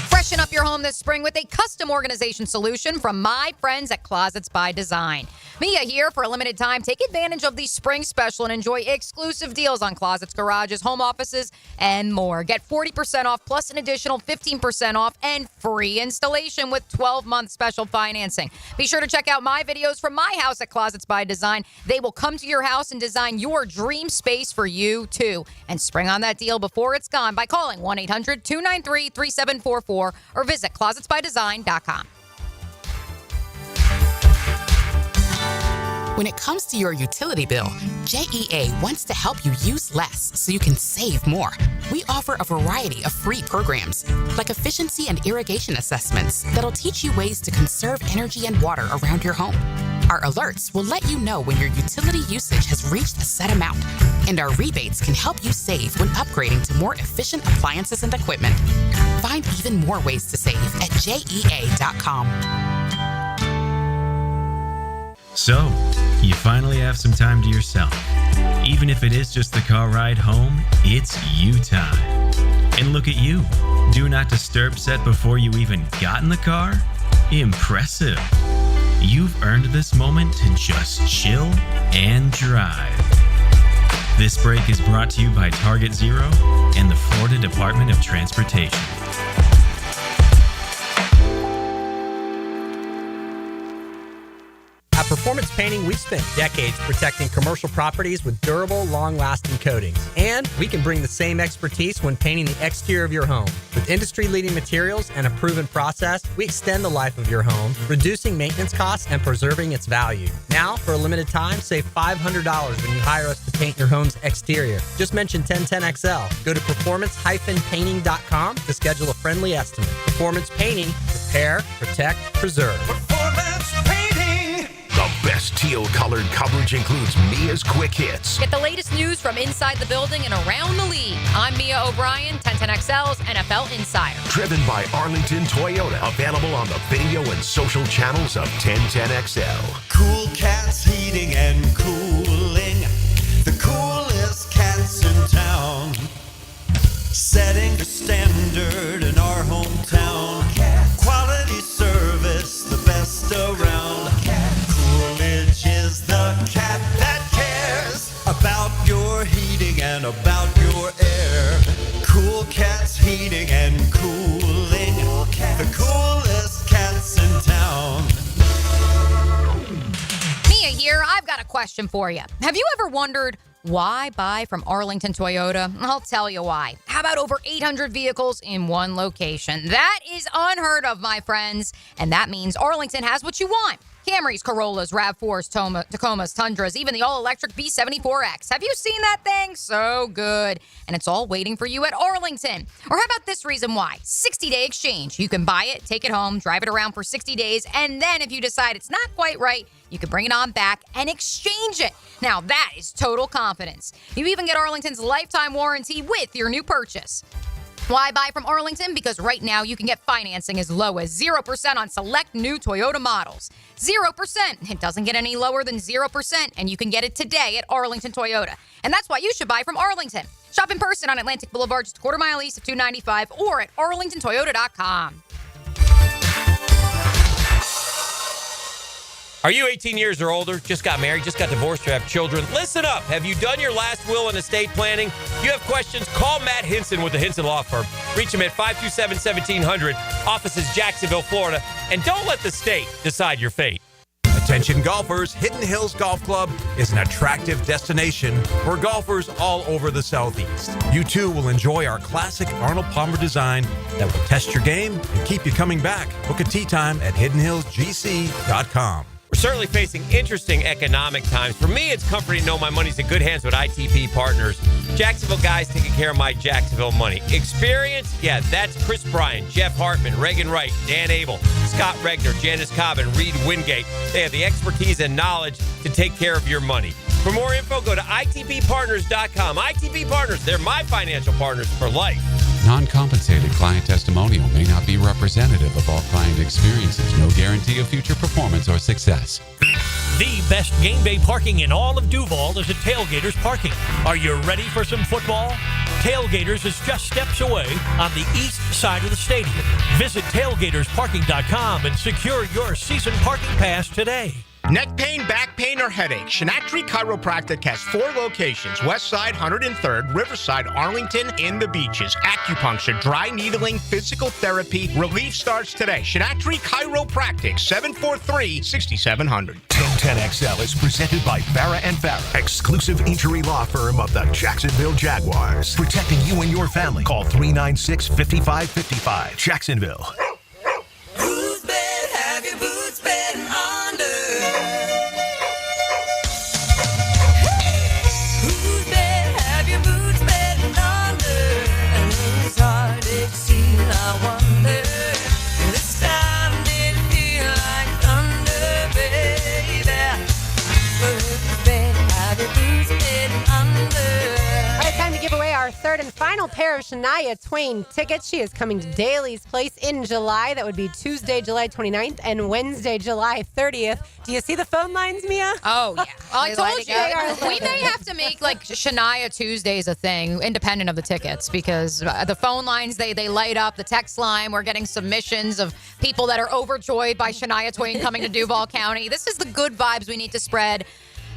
Freshen up your home this spring with a custom organization solution from my friends at Closets by Design. Mia here for a limited time. Take advantage of the spring special and enjoy exclusive deals on closets, garages, home offices, and more. Get 40% off plus an additional 15% off and free installation with 12-month special financing. Be sure to check out my videos from my house at Closets by Design. They will come to your house and design your dream space for you, too. And spring on that deal before it's gone by calling 1-800-293-3744 or visit closetsbydesign.com. When it comes to your utility bill, JEA wants to help you use less so you can save more. We offer a variety of free programs, like efficiency and irrigation assessments that'll teach you ways to conserve energy and water around your home. Our alerts will let you know when your utility usage has reached a set amount, and our rebates can help you save when upgrading to more efficient appliances and equipment. Find even more ways to save at JEA.com. So, you finally have some time to yourself. Even if it is just the car ride home, it's you time. And look at you. Do not disturb set before you even got in the car? Impressive. You've earned this moment to just chill and drive. This break is brought to you by Target Zero and the Florida Department of Transportation. At Performance Painting, we've spent decades protecting commercial properties with durable, long-lasting coatings. And we can bring the same expertise when painting the exterior of your home. With industry-leading materials and a proven process, we extend the life of your home, reducing maintenance costs and preserving its value. Now, for a limited time, save $500 when you hire us to paint your home's exterior. Just mention 1010XL. Go to performancepainting.com to schedule a friendly estimate. Performance Painting. Repair, protect, preserve. Performance Painting. The best teal-colored coverage includes Mia's quick hits. Get the latest news from inside the building and around the league. I'm Mia O'Brien, 1010XL's NFL Insider. Driven by Arlington Toyota. Available on the video and social channels of 1010XL. Cool Cats Heating and Cooling. The coolest cats in town. Setting the standard in our hometown. Quality service, the best around. Coolidge is the cat that cares about your heating and about your air. Cool Cats Heating and Cooling. The coolest cats in town. Mia here. I've got a question for you. Have you ever wondered why buy from Arlington Toyota? I'll tell you why. How about over 800 vehicles in one location? That is unheard of, my friends. And that means Arlington has what you want. Camrys, Corollas, RAV4s, Tacomas, Tundras, even the all-electric B74X. Have you seen that thing? So good. And it's all waiting for you at Arlington. Or how about this reason why? 60-day exchange. You can buy it, take it home, drive it around for 60 days, and then if you decide it's not quite right, you can bring it on back and exchange it. Now, that is total confidence. You even get Arlington's lifetime warranty with your new purchase. Why buy from Arlington? Because right now you can get financing as low as 0% on select new Toyota models. 0%. It doesn't get any lower than 0%, and you can get it today at Arlington Toyota. And that's why you should buy from Arlington. Shop in person on Atlantic Boulevard, just a quarter mile east of 295, or at arlingtontoyota.com. Are you 18 years or older, just got married, just got divorced, or have children? Listen up. Have you done your last will and estate planning? If you have questions, call Matt Hinson with the Hinson Law Firm. Reach him at 527-1700. Office is Jacksonville, Florida. And don't let the state decide your fate. Attention golfers, Hidden Hills Golf Club is an attractive destination for golfers all over the Southeast. You too will enjoy our classic Arnold Palmer design that will test your game and keep you coming back. Book a tee time at hiddenhillsgc.com. We're certainly facing interesting economic times. For me, it's comforting to know my money's in good hands with ITP Partners. Jacksonville guys taking care of my Jacksonville money. Experience? Yeah, that's Chris Bryan, Jeff Hartman, Reagan Wright, Dan Abel, Scott Regner, Janice Cobb, and Reed Wingate. They have the expertise and knowledge to take care of your money. For more info, go to itppartners.com. ITP Partners, they're my financial partners for life. Non-compensated client testimonial may not be representative of all client experiences. No guarantee of future performance or success. The best game day parking in all of Duval is at Tailgaters Parking. Are you ready for some football? Tailgaters is just steps away on the east side of the stadium. Visit tailgatorsparking.com and secure your season parking pass today. Neck pain, back pain, or headache? Shinatri Chiropractic has 4 locations: Westside, 103rd, Riverside, Arlington, and the Beaches. Acupuncture, dry needling, physical therapy. Relief starts today. Shinatri Chiropractic, 743-6700. 1010XL is presented by Farah & Farah, exclusive injury law firm of the Jacksonville Jaguars. Protecting you and your family. Call 396-5555. Jacksonville. Whose bed have your boots been under? Whose bed have your boots been under? And whose heart did see, I wonder? This time did it feel like thunder, baby? Whose bed have your boots been under? All right, time to give away our third and final pair of Shania Twain tickets. She is coming to Daly's Place in July. That would be Tuesday, July 29th and Wednesday, July 30th. Do you see the phone lines, Mia? Oh, yeah. I told you. We may have to make like Shania Tuesdays a thing, independent of the tickets, because the phone lines, they light up. The text line, we're getting submissions of people that are overjoyed by Shania Twain coming to Duval County. This is the good vibes we need to spread,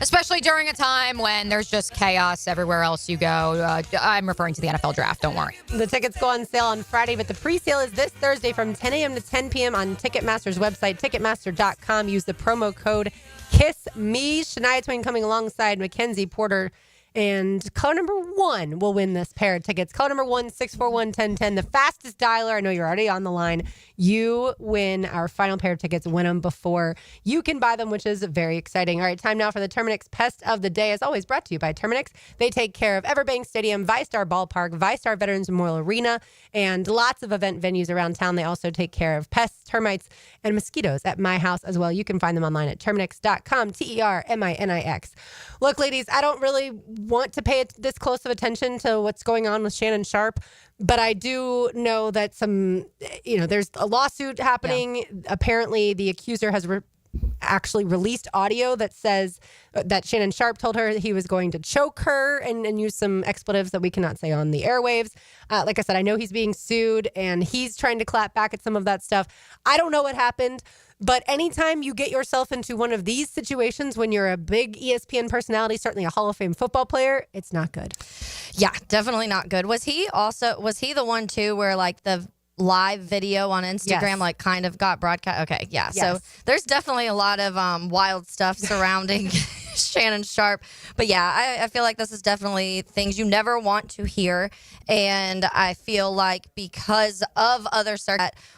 especially during a time when there's just chaos everywhere else you go. I'm referring to the NFL draft. Don't worry. The tickets go on sale on Friday, but the pre-sale is this Thursday from 10 a.m. to 10 p.m. on Ticketmaster's website, Ticketmaster.com. Use the promo code KISSME. Shania Twain coming alongside Mackenzie Porter. And caller number 1 will win this pair of tickets. Caller number 1, 641-1010. The fastest dialer. I know you're already on the line. You win our final pair of tickets. Win them before you can buy them, which is very exciting. All right, time now for the Terminix Pest of the Day. As always, brought to you by Terminix. They take care of Everbank Stadium, ViStar Ballpark, ViStar Veterans Memorial Arena, and lots of event venues around town. They also take care of pests, termites, and mosquitoes at my house as well. You can find them online at Terminix.com, Terminix. Look, ladies, I don't really want to pay this close of attention to what's going on with Shannon Sharpe, but I do know that there's a lawsuit happening. Yeah. Apparently, the accuser has actually released audio that says that Shannon Sharpe told her that he was going to choke her and use some expletives that we cannot say on the airwaves. Like I said, I know he's being sued and he's trying to clap back at some of that stuff. I don't know what happened, but anytime you get yourself into one of these situations when you're a big ESPN personality, certainly a Hall of Fame football player, it's not good. Yeah, definitely not good. Was he the one too where like the live video on Instagram kind of got broadcast? Okay, yeah. Yes. So there's definitely a lot of wild stuff surrounding Shannon Sharpe. But yeah, I feel like this is definitely things you never want to hear. And I feel like because of other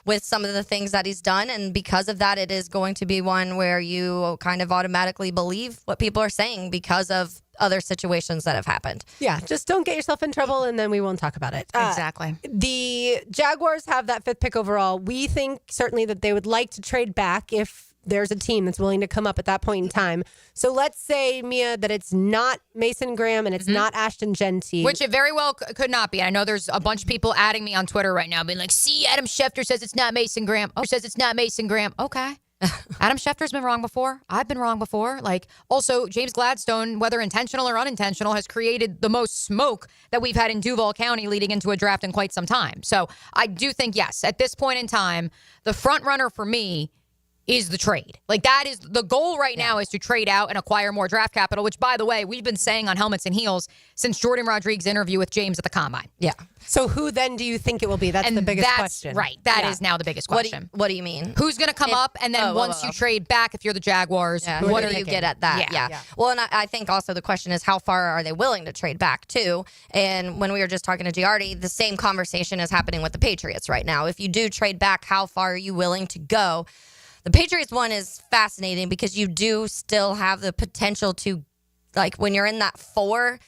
with some of the things that he's done, and because of that, it is going to be one where you kind of automatically believe what people are saying because of other situations that have happened. Yeah, just don't get yourself in trouble and then we won't talk about it. Exactly. The Jaguars have that 5th pick overall. We think certainly that they would like to trade back if there's a team that's willing to come up at that point in time. So let's say, Mia, that it's not Mason Graham and it's not Ashton Genty. Which it very well could not be. I know there's a bunch of people adding me on Twitter right now being like, see, Adam Schefter says it's not Mason Graham. Oh, says it's not Mason Graham. Okay. Adam Schefter's been wrong before. I've been wrong before. Also, James Gladstone, whether intentional or unintentional, has created the most smoke that we've had in Duval County leading into a draft in quite some time. So I do think, yes, at this point in time, the front runner for me is the trade. That is the goal right now, is to trade out and acquire more draft capital, which, by the way, we've been saying on Helmets and Heels since Jordan Rodriguez's interview with James at the Combine. Yeah. So who then do you think it will be? That's the biggest question. Right. That is now the biggest question. What do you mean? Who's going to come up? And then once you trade back, if you're the Jaguars, what do you get at that? Yeah. Well, and I think also the question is how far are they willing to trade back too? And when we were just talking to Giardi, the same conversation is happening with the Patriots right now. If you do trade back, how far are you willing to go? The Patriots one is fascinating because you do still have the potential to, when you're in that 4,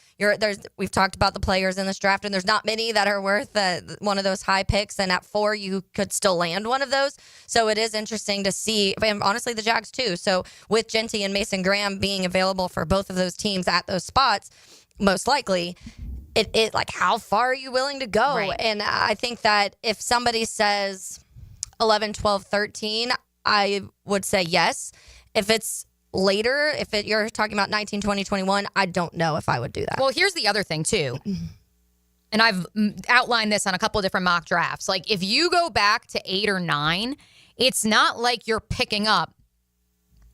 we've talked about the players in this draft, and there's not many that are worth one of those high picks, and at 4 you could still land one of those. So it is interesting to see, and honestly the Jags too. So with Genty and Mason Graham being available for both of those teams at those spots, most likely, it how far are you willing to go? Right. And I think that if somebody says 11, 12, 13, I would say yes. If it's later, you're talking about 19, 20, 21, I don't know if I would do that. Well, here's the other thing, too. And I've outlined this on a couple of different mock drafts. If you go back to 8 or 9, it's not like you're picking up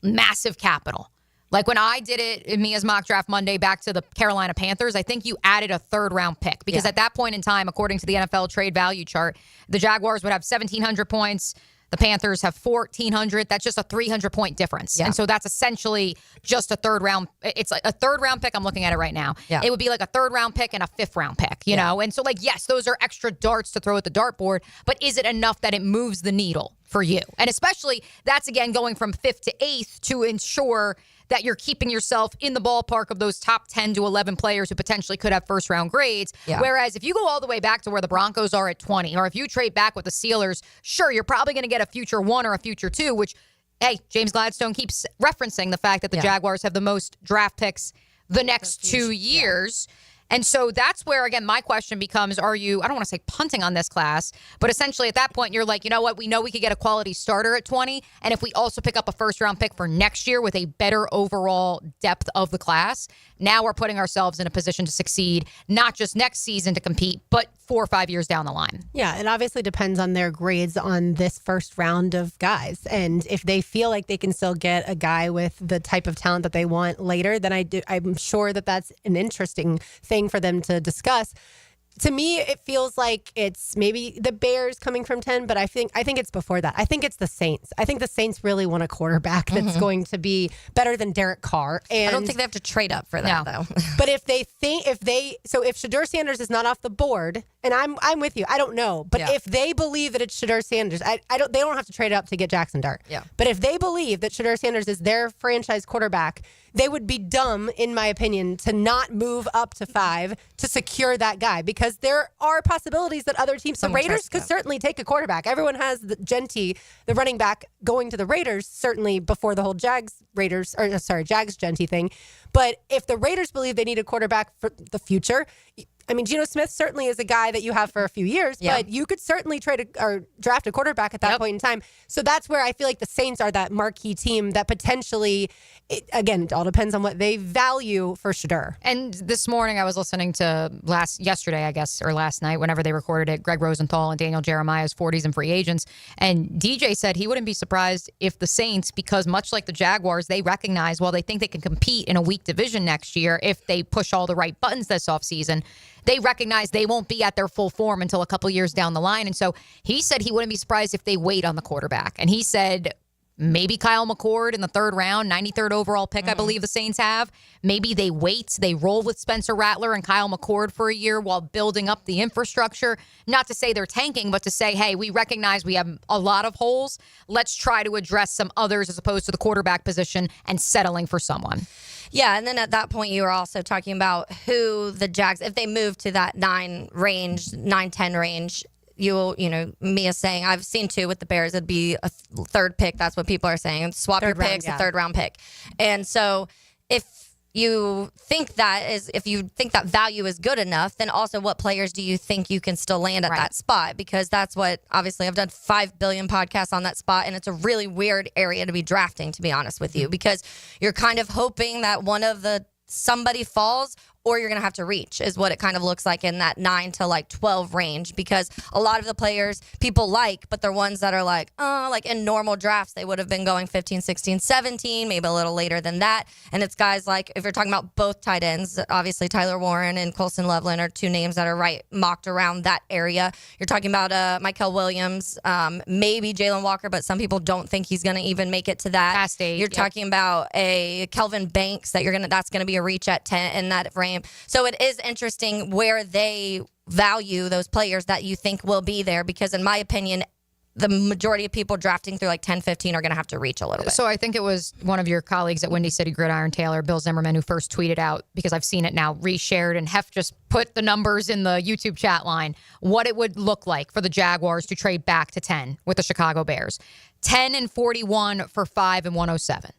massive capital. When I did it in Mia's mock draft Monday back to the Carolina Panthers, I think you added a 3rd-round pick. Because at that point in time, according to the NFL trade value chart, the Jaguars would have 1,700 points. The Panthers have 1,400. That's just a 300-point difference. Yeah. And so that's essentially just a 3rd-round. It's a 3rd-round pick. I'm looking at it right now. Yeah. It would be a 3rd-round pick and a 5th-round pick, you know? And so, yes, those are extra darts to throw at the dartboard, but is it enough that it moves the needle for you? And especially, that's, again, going from 5th to 8th to ensure that you're keeping yourself in the ballpark of those top 10 to 11 players who potentially could have first-round grades. Yeah. Whereas if you go all the way back to where the Broncos are at 20, or if you trade back with the Steelers, sure, you're probably going to get a future 1 or a future 2, which, hey, James Gladstone keeps referencing the fact that the Jaguars have the most draft picks the next 2 years. And so that's where, again, my question becomes, are you, I don't want to say punting on this class, but essentially at that point, you're like, you know what? We know we could get a quality starter at 20. And if we also pick up a first-round pick for next year with a better overall depth of the class, now we're putting ourselves in a position to succeed, not just next season to compete, but 4 or 5 years down the line. Yeah, it obviously depends on their grades on this first round of guys. And if they feel like they can still get a guy with the type of talent that they want later, then I'm sure that that's an interesting thing for them to discuss. To me, it feels like it's maybe the Bears coming from 10, but I think it's before that. I think it's the Saints. I think the Saints really want a quarterback that's going to be better than Derek Carr. And I don't think they have to trade up for that, though. But if Shedeur Sanders is not off the board, and I'm with you, I don't know, but if they believe that it's Shedeur Sanders, they don't have to trade up to get Jackson Dart. Yeah. But if they believe that Shedeur Sanders is their franchise quarterback, they would be dumb, in my opinion, to not move up to 5 to secure that guy, because there are possibilities that other teams, the Raiders could certainly take a quarterback. Everyone has the Genty, the running back, going to the Raiders, certainly before the whole Jags Genty thing. But if the Raiders believe they need a quarterback for the future, I mean, Geno Smith certainly is a guy that you have for a few years, but you could certainly draft a quarterback at that point in time. So that's where I feel like the Saints are that marquee team that potentially, it all depends on what they value for Shedeur. And this morning I was listening to yesterday, I guess, or last night, whenever they recorded it, Greg Rosenthal and Daniel Jeremiah's 40s and free agents. And DJ said he wouldn't be surprised if the Saints, because much like the Jaguars, they recognize, well, they think they can compete in a weak division next year if they push all the right buttons this offseason. They recognize they won't be at their full form until a couple years down the line. And so he said he wouldn't be surprised if they wait on the quarterback. And he said maybe Kyle McCord in the 3rd round, 93rd overall pick, I believe the Saints have. Maybe they wait. They roll with Spencer Rattler and Kyle McCord for a year while building up the infrastructure. Not to say they're tanking, but to say, hey, we recognize we have a lot of holes. Let's try to address some others as opposed to the quarterback position and settling for someone. Yeah, and then at that point, you were also talking about who the Jags, if they move to that 9-10 range, Mia saying, I've seen 2 with the Bears, it'd be a 3rd pick. That's what people are saying. Swap your picks, a 3rd round pick. And so if you think that value is good enough, then also what players do you think you can still land at that spot? Because that's what, obviously, I've done 5 billion podcasts on that spot, and it's a really weird area to be drafting, to be honest with you, because you're kind of hoping that somebody falls, or you're going to have to reach, is what it kind of looks like in that 9 to 12 range, because a lot of the players people like, but they're ones that are like in normal drafts, they would have been going 15, 16, 17, maybe a little later than that. And it's guys like, if you're talking about both tight ends, obviously Tyler Warren and Colson Loveland are 2 names that are mocked around that area. You're talking about Michael Williams, maybe Jalen Walker, but some people don't think he's going to even make it to that. Past 8, you're talking about a Kelvin Banks that's going to be a reach at 10 in that range. So it is interesting where they value those players that you think will be there, because in my opinion, the majority of people drafting through 10, 15 are going to have to reach a little bit. So I think it was one of your colleagues at Windy City Gridiron, Taylor, Bill Zimmerman, who first tweeted out, because I've seen it now reshared, and Hef just put the numbers in the YouTube chat line, what it would look like for the Jaguars to trade back to 10 with the Chicago Bears. 10 and 41 for 5 and 107.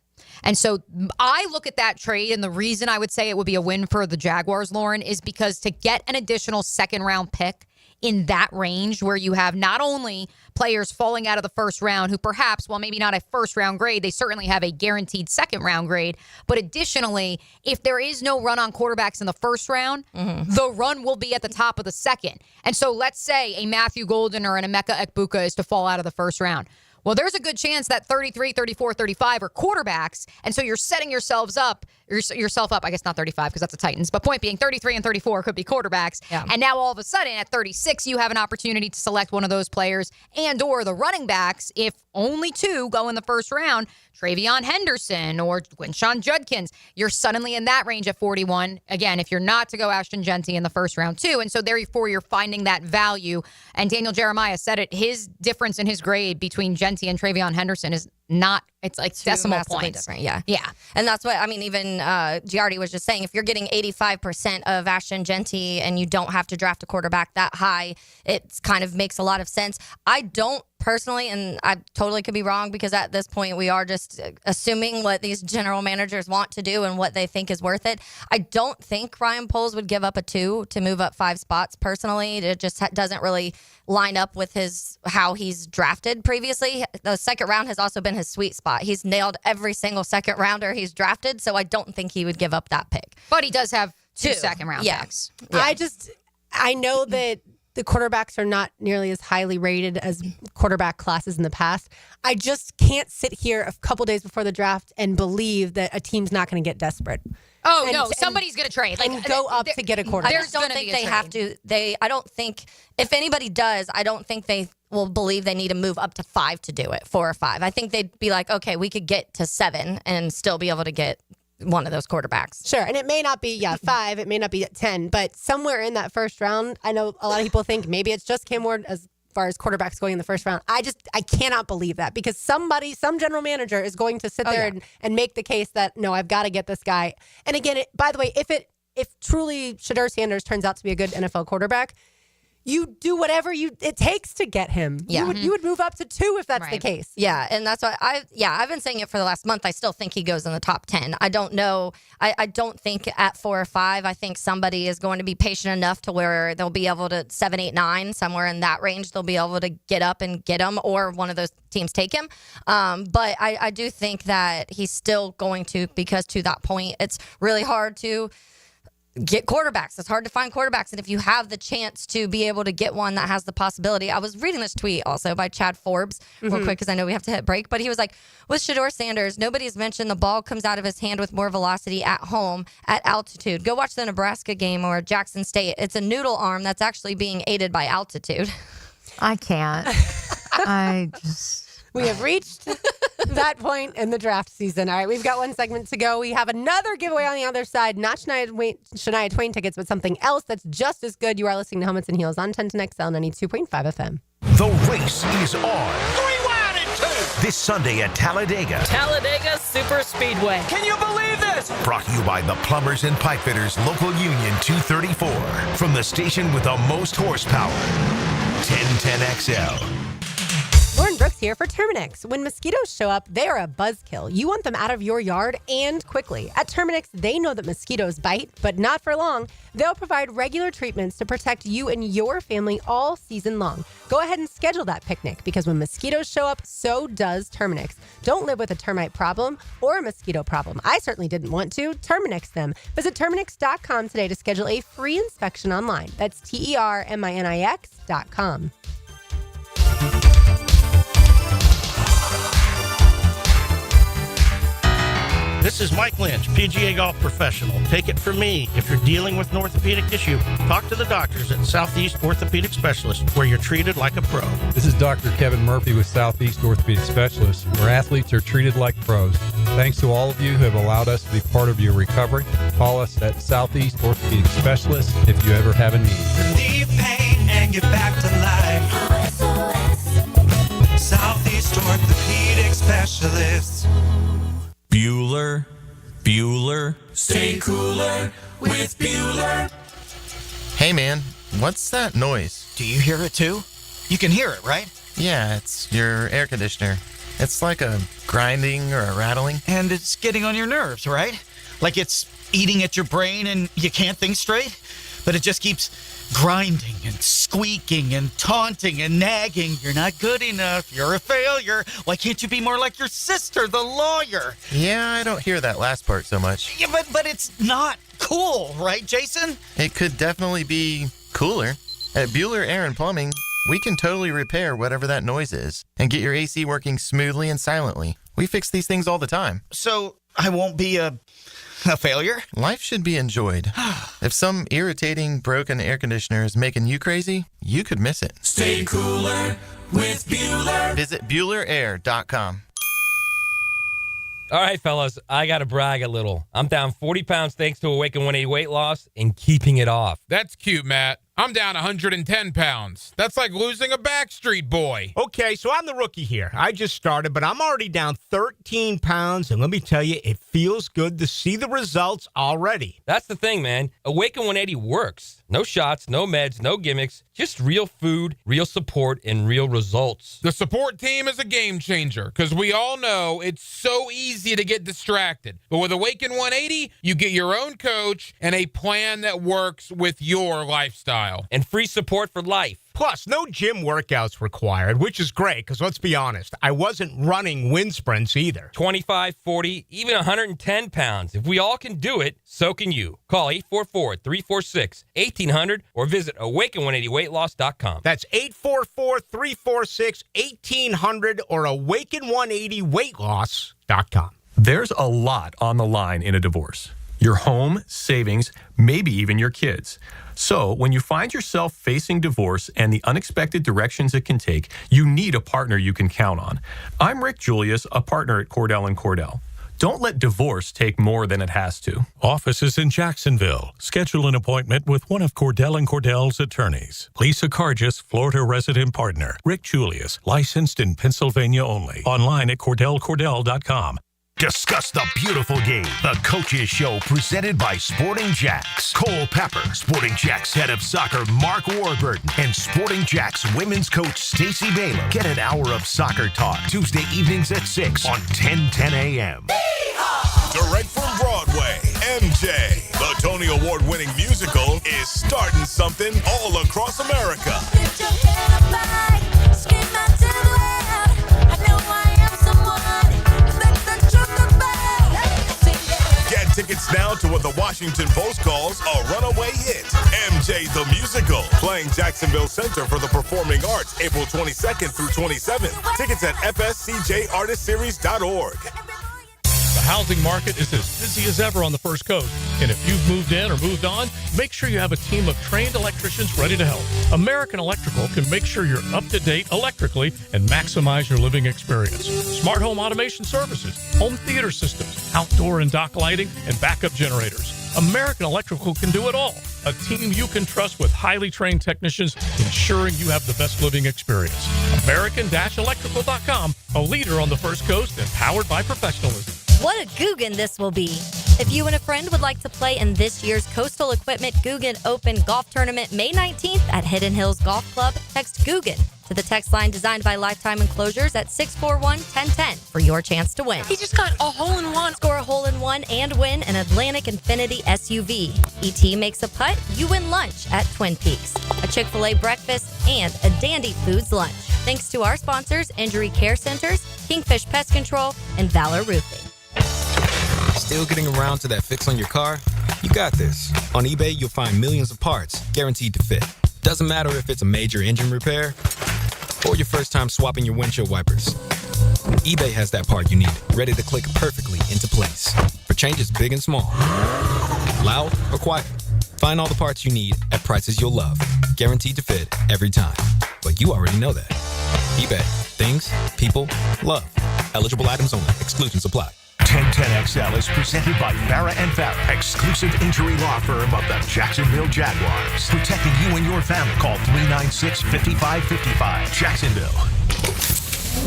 And so I look at that trade, and the reason I would say it would be a win for the Jaguars, Lauren, is because to get an additional 2nd-round pick in that range, where you have not only players falling out of the 1st round who perhaps, while maybe not a 1st-round grade, they certainly have a guaranteed 2nd-round grade. But additionally, if there is no run on quarterbacks in the 1st round, the run will be at the top of the 2nd. And so let's say a Matthew Golden or an Emeka Ekbuka is to fall out of the 1st round. Well, there's a good chance that 33, 34, 35 are quarterbacks. And so you're setting yourself up, I guess not 35 because that's the Titans, but point being 33 and 34 could be quarterbacks. Yeah. And now all of a sudden at 36, you have an opportunity to select one of those players and or the running backs. If only 2 go in the 1st round, Travion Henderson or Quinshawn Judkins, you're suddenly in that range at 41. Again, if you're not to go Ashton Genty in the 1st round too. And so therefore you're finding that value. And Daniel Jeremiah said it, his difference in his grade between Genty and Travion Henderson is not, it's like decimal points. Different, yeah. Yeah. And that's what, even Giardi was just saying, if you're getting 85% of Ashton Genty and you don't have to draft a quarterback that high, it kind of makes a lot of sense. I don't personally, and I totally could be wrong because at this point we are just assuming what these general managers want to do and what they think is worth it. I don't think Ryan Poles would give up a 2 to move up 5 spots personally. It just doesn't really line up with how he's drafted previously. The second round has also been his sweet spot. He's nailed every single second rounder he's drafted, so I don't think he would give up that pick. But he does have 2 second-round picks. Yeah. I know that the quarterbacks are not nearly as highly rated as quarterback classes in the past. I just can't sit here a couple days before the draft and believe that a team's not going to get desperate. Oh, no, somebody's going to trade. And go up to get a quarterback. I just don't think they have to. I don't think, if anybody does, I don't think they will believe they need to move up to 5 to do it, 4 or 5. I think they'd be like, okay, we could get to 7 and still be able to get one of those quarterbacks. Sure. And it may not be, 5. It may not be at 10. But somewhere in that first round, I know a lot of people think maybe it's just Cam Ward as far as quarterbacks going in the first round. I cannot believe that because some general manager is going to sit there and make the case that, no, I've got to get this guy. And again, by the way, if truly Shedeur Sanders turns out to be a good NFL quarterback, you do whatever it takes to get him. Yeah. You would move up to 2 if that's the case. Yeah, and that's why I've been saying it for the last month. I still think he goes in the top 10. I don't know. I don't think at 4 or 5, I think somebody is going to be patient enough to where they'll be able to 7, 8, 9, somewhere in that range, they'll be able to get up and get him, or one of those teams take him. But I do think that he's still going to, because to that point, it's really hard to get quarterbacks. It's hard to find quarterbacks. And if you have the chance to be able to get one that has the possibility. I was reading this tweet also by Chad Forbes real quick because I know we have to hit break. But he was like, with Shedeur Sanders, nobody's mentioned the ball comes out of his hand with more velocity at home at altitude. Go watch the Nebraska game or Jackson State. It's a noodle arm that's actually being aided by altitude. I can't. We have reached that point in the draft season. All right, we've got one segment to go. We have another giveaway on the other side. Not Shania Twain tickets, but something else that's just as good. You are listening to Helmets and Heels on 1010XL 92.5 FM. The race is on. 3 wide and 2. This Sunday at Talladega. Talladega Super Speedway. Can you believe this? Brought to you by the Plumbers and Pipefitters Local Union 234. From the station with the most horsepower. 1010XL. Lauren Brooks here for Terminix. When mosquitoes show up, they are a buzzkill. You want them out of your yard and quickly. At Terminix, they know that mosquitoes bite, but not for long. They'll provide regular treatments to protect you and your family all season long. Go ahead and schedule that picnic because when mosquitoes show up, so does Terminix. Don't live with a termite problem or a mosquito problem. I certainly didn't want to. Terminix them. Visit Terminix.com today to schedule a free inspection online. That's TERMINIX.com. This is Mike Lynch, PGA Golf Professional. Take it from me. If you're dealing with an orthopedic issue, talk to the doctors at Southeast Orthopedic Specialists, where you're treated like a pro. This is Dr. Kevin Murphy with Southeast Orthopedic Specialists, where athletes are treated like pros. Thanks to all of you who have allowed us to be part of your recovery. Call us at Southeast Orthopedic Specialists if you ever have a need. Relieve pain and get back to life. Southeast Orthopedic Specialists. Bueller. Stay cooler with Bueller. Hey man, what's that noise? Do you hear it too? You can hear it, right? Yeah, it's your air conditioner. It's like a grinding or a rattling. And it's getting on your nerves, right? Like it's eating at your brain and you can't think straight? But it just keeps grinding and squeaking and taunting and nagging. You're not good enough. You're a failure. Why can't you be more like your sister, the lawyer? Yeah, I don't hear that last part so much. Yeah, but it's not cool, right, Jason? It could definitely be cooler. At Bueller Air and Plumbing, we can totally repair whatever that noise is and get your AC working smoothly and silently. We fix these things all the time. So I won't be a failure? Life should be enjoyed. If some irritating, broken air conditioner is making you crazy, you could miss it. Stay cooler with Bueller. Visit BuellerAir.com. All right, fellas, I got to brag a little. I'm down 40 pounds thanks to Awaken 180 weight loss and keeping it off. That's cute, Matt. I'm down 110 pounds. That's like losing a Backstreet Boy. Okay, so I'm the rookie here. I just started, but I'm already down 13 pounds, and let me tell you, it feels good to see the results already. That's the thing, man. Awaken 180 works. No shots, no meds, no gimmicks, just real food, real support, and real results. The support team is a game changer because we all know it's so easy to get distracted. But with Awaken 180, you get your own coach and a plan that works with your lifestyle. And free support for life. Plus, no gym workouts required, which is great because let's be honest, I wasn't running wind sprints either. 25, 40, even 110 pounds. If we all can do it, so can you. Call 844-346-1800 or visit awaken180weightloss.com. That's 844-346-1800 or awaken180weightloss.com. There's a lot on the line in a divorce. Your home, savings, maybe even your kids. So when you find yourself facing divorce and the unexpected directions it can take, you need a partner you can count on. I'm Rick Julius, a partner at Cordell & Cordell. Don't let divorce take more than it has to. Offices in Jacksonville. Schedule an appointment with one of Cordell & Cordell's attorneys. Lisa Cargis, Florida resident partner. Rick Julius, licensed in Pennsylvania only. Online at CordellCordell.com. Discuss the beautiful game. The Coaches Show presented by Sporting Jacks. Cole Pepper, Sporting Jacks head of soccer Mark Warburton, and Sporting Jacks women's coach Stacey Baylor. Get an hour of soccer talk Tuesday evenings at 6 on 1010 a.m. Direct from Broadway, MJ, the Tony Award-winning musical, is starting something all across America. Get tickets now to what the Washington Post calls a runaway hit. MJ the Musical, playing Jacksonville Center for the Performing Arts April 22nd through 27th. Tickets at fscjartistseries.org. The housing market is as busy as ever on the First Coast. And if you've moved in or moved on, make sure you have a team of trained electricians ready to help. American Electrical can make sure you're up to date electrically and maximize your living experience. Smart home automation services, home theater systems, outdoor and dock lighting, and backup generators. American Electrical can do it all. A team you can trust with highly trained technicians ensuring you have the best living experience. American-Electrical.com, a leader on the First Coast and powered by professionalism. What a Guggen this will be. If you and a friend would like to play in this year's Coastal Equipment Guggen Open Golf Tournament May 19th at Hidden Hills Golf Club, text Guggen to the text line designed by Lifetime Enclosures at 641-1010 for your chance to win. He just got a hole-in-one. Score a hole-in-one and win an Atlantic Infinity SUV. ET makes a putt, you win lunch at Twin Peaks, a Chick-fil-A breakfast, and a Dandy Foods lunch. Thanks to our sponsors, Injury Care Centers, Kingfish Pest Control, and Valor Roofing. Still getting around to that fix on your car? You got this. On eBay, you'll find millions of parts guaranteed to fit. Doesn't matter if it's a major engine repair or your first time swapping your windshield wipers. eBay has that part you need, ready to click perfectly into place for changes big and small, loud or quiet. Find all the parts you need at prices you'll love, guaranteed to fit every time. But you already know that. eBay. Things, people, love. Eligible items only. Exclusions apply. 1010XL is presented by Farrah & Farrah, exclusive injury law firm of the Jacksonville Jaguars. Protecting you and your family. Call 396-5555. Jacksonville.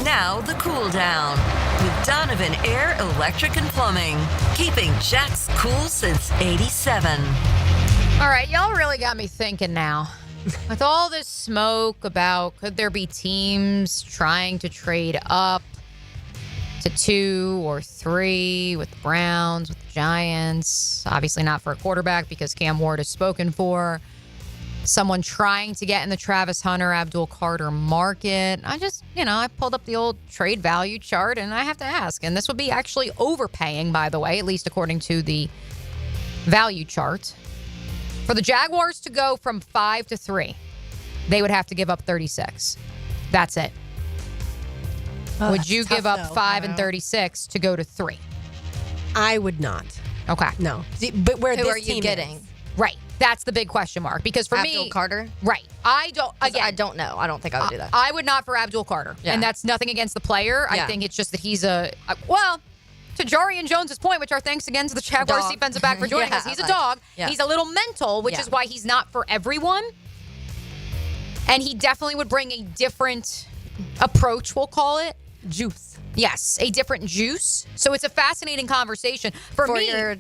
Now the cool down with Donovan Air, Electric and Plumbing. Keeping Jack's cool since 87. All right, y'all really got me thinking now. With all this smoke about could there be teams trying to trade up to 2 or 3 with the Browns, with the Giants. Obviously not for a quarterback because Cam Ward is spoken for. Someone trying to get in the Travis Hunter, Abdul Carter market. I pulled up the old trade value chart and I have to ask. And this would be actually overpaying, by the way, at least according to the value chart. For the Jaguars to go from 5 to 3, they would have to give up 36. That's it. Would you give up 5 and 36 to go to 3? I would not. Okay. No. But where Who this are you team getting? is. Right. That's the big question mark. Because for Abdul me, Carter? Right. I don't know. I don't think I would do that. I would not for Abdul Carter. Yeah. And that's nothing against the player. Yeah. I think it's just that he's to Jarian Jones' point, which our thanks again to the Jaguars defensive back for joining us. He's a dog. Yeah. He's a little mental, which is why he's not for everyone. And he definitely would bring a different approach, we'll call it. Juice. Yes, a different juice. So it's a fascinating conversation. For me, your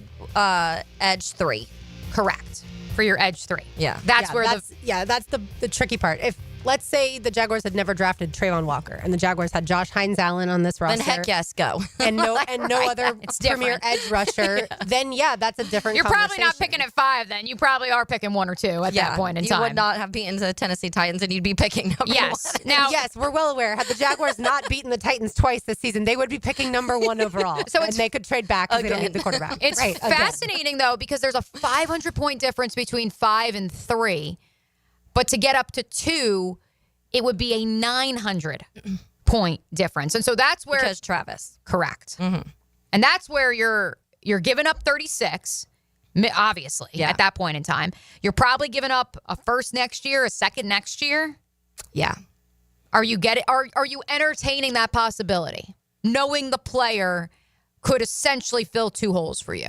edge 3. Correct. for your edge 3. Yeah. That's that's the tricky part. If let's say the Jaguars had never drafted Trayvon Walker and the Jaguars had Josh Hines Allen on this roster. Then heck yes, go. And no other premier edge rusher, then that's a different You're probably not picking at 5 then. You probably are picking 1 or 2 at that point in time. You would not have beaten the Tennessee Titans and you'd be picking number 1. Now, yes, we're well aware. Had the Jaguars not beaten the Titans twice this season, they would be picking number 1 overall. And they could trade back because they don't need the quarterback. It's fascinating, though, because there's a 500-point difference between 5 and 3. But to get up to 2, it would be a 900-point difference. And so that's where... Because Travis. Correct. Mm-hmm. And that's where you're giving up 36, obviously, at that point in time. You're probably giving up a first next year, a second next year. Yeah. Are you entertaining that possibility? Knowing the player could essentially fill 2 holes for you.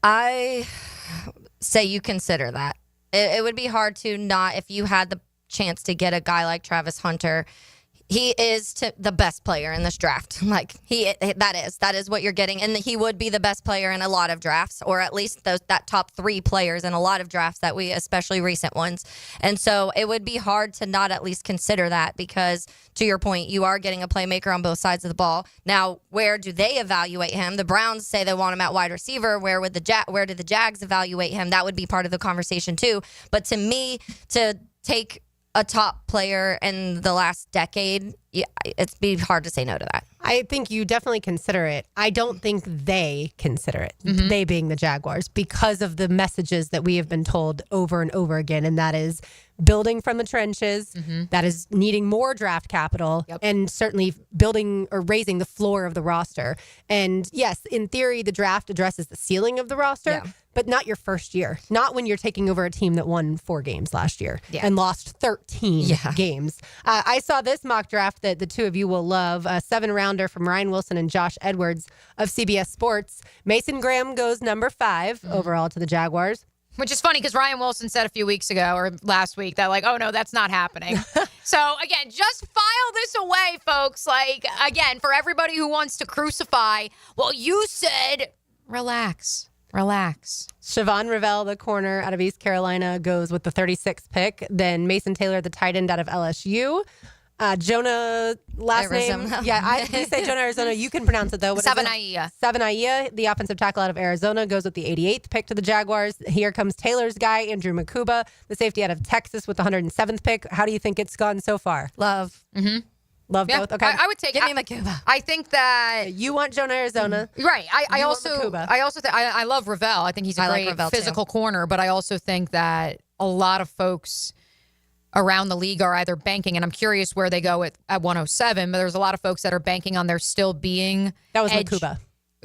I say you consider that. It would be hard to not, if you had the chance to get a guy like Travis Hunter. He is the best player in this draft. That is what you're getting. And he would be the best player in a lot of drafts, or at least that top 3 players in a lot of drafts that especially recent ones. And so it would be hard to not at least consider that because, to your point, you are getting a playmaker on both sides of the ball. Now, where do they evaluate him? The Browns say they want him at wide receiver. Where do the Jags evaluate him? That would be part of the conversation too. But to me, to take a top player in the last decade, it'd be hard to say no to that. I think you definitely consider it. I don't think they consider it, they being the Jaguars, because of the messages that we have been told over and over again, and that is building from the trenches, that is needing more draft capital, and certainly building or raising the floor of the roster. And yes, in theory, the draft addresses the ceiling of the roster, but not your first year. Not when you're taking over a team that won 4 games last year and lost 13 games. I saw this mock draft that the 2 of you will love, a 7-rounder from Ryan Wilson and Josh Edwards of CBS Sports. Mason Graham goes number 5 overall to the Jaguars. Which is funny because Ryan Wilson said a few weeks ago or last week that oh no, that's not happening. So again, just file this away, folks. Again, for everybody who wants to crucify, well, you said relax. Siobhan Rivell, the corner out of East Carolina, goes with the 36th pick. Then Mason Taylor, the tight end out of LSU. Jonah, last Arizona. name. Yeah, we say Jonah, Arizona. You can pronounce it, though. Savaiinaea, the offensive tackle out of Arizona, goes with the 88th pick to the Jaguars. Here comes Taylor's guy, Andrew Makuba, the safety out of Texas with the 107th pick. How do you think it's gone so far? Love. Love both? Okay. I would take Give me Makuba. I think that... You want Jonah, Arizona. Right. I also think I love Revell. I think he's a great physical corner, but I also think that a lot of folks around the league are either banking, and I'm curious where they go at 107, but there's a lot of folks that are banking on there still being That was Makuba.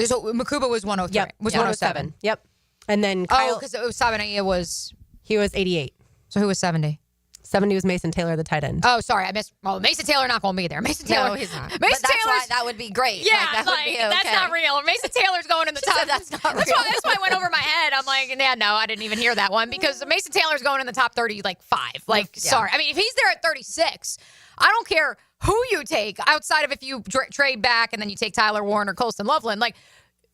So Makuba was 103. Yep. Was 107. Yep. And then Kyle... because Savaiinaea was... He was 88. So who was 70? 70 was Mason Taylor, the tight end. Oh, sorry. I missed... Oh, Mason Taylor not going to be there. Mason Taylor... No, he's not. Mason but that's Taylor's... why that would be great. Yeah, that would be okay. That's not real. Mason Taylor's going in the top. That's not real. That's why it went over my head. I'm no, I didn't even hear that one because Mason Taylor's going in the top 30, 5. Sorry. I mean, if he's there at 36, I don't care who you take outside of if you trade back and then you take Tyler Warren or Colston Loveland.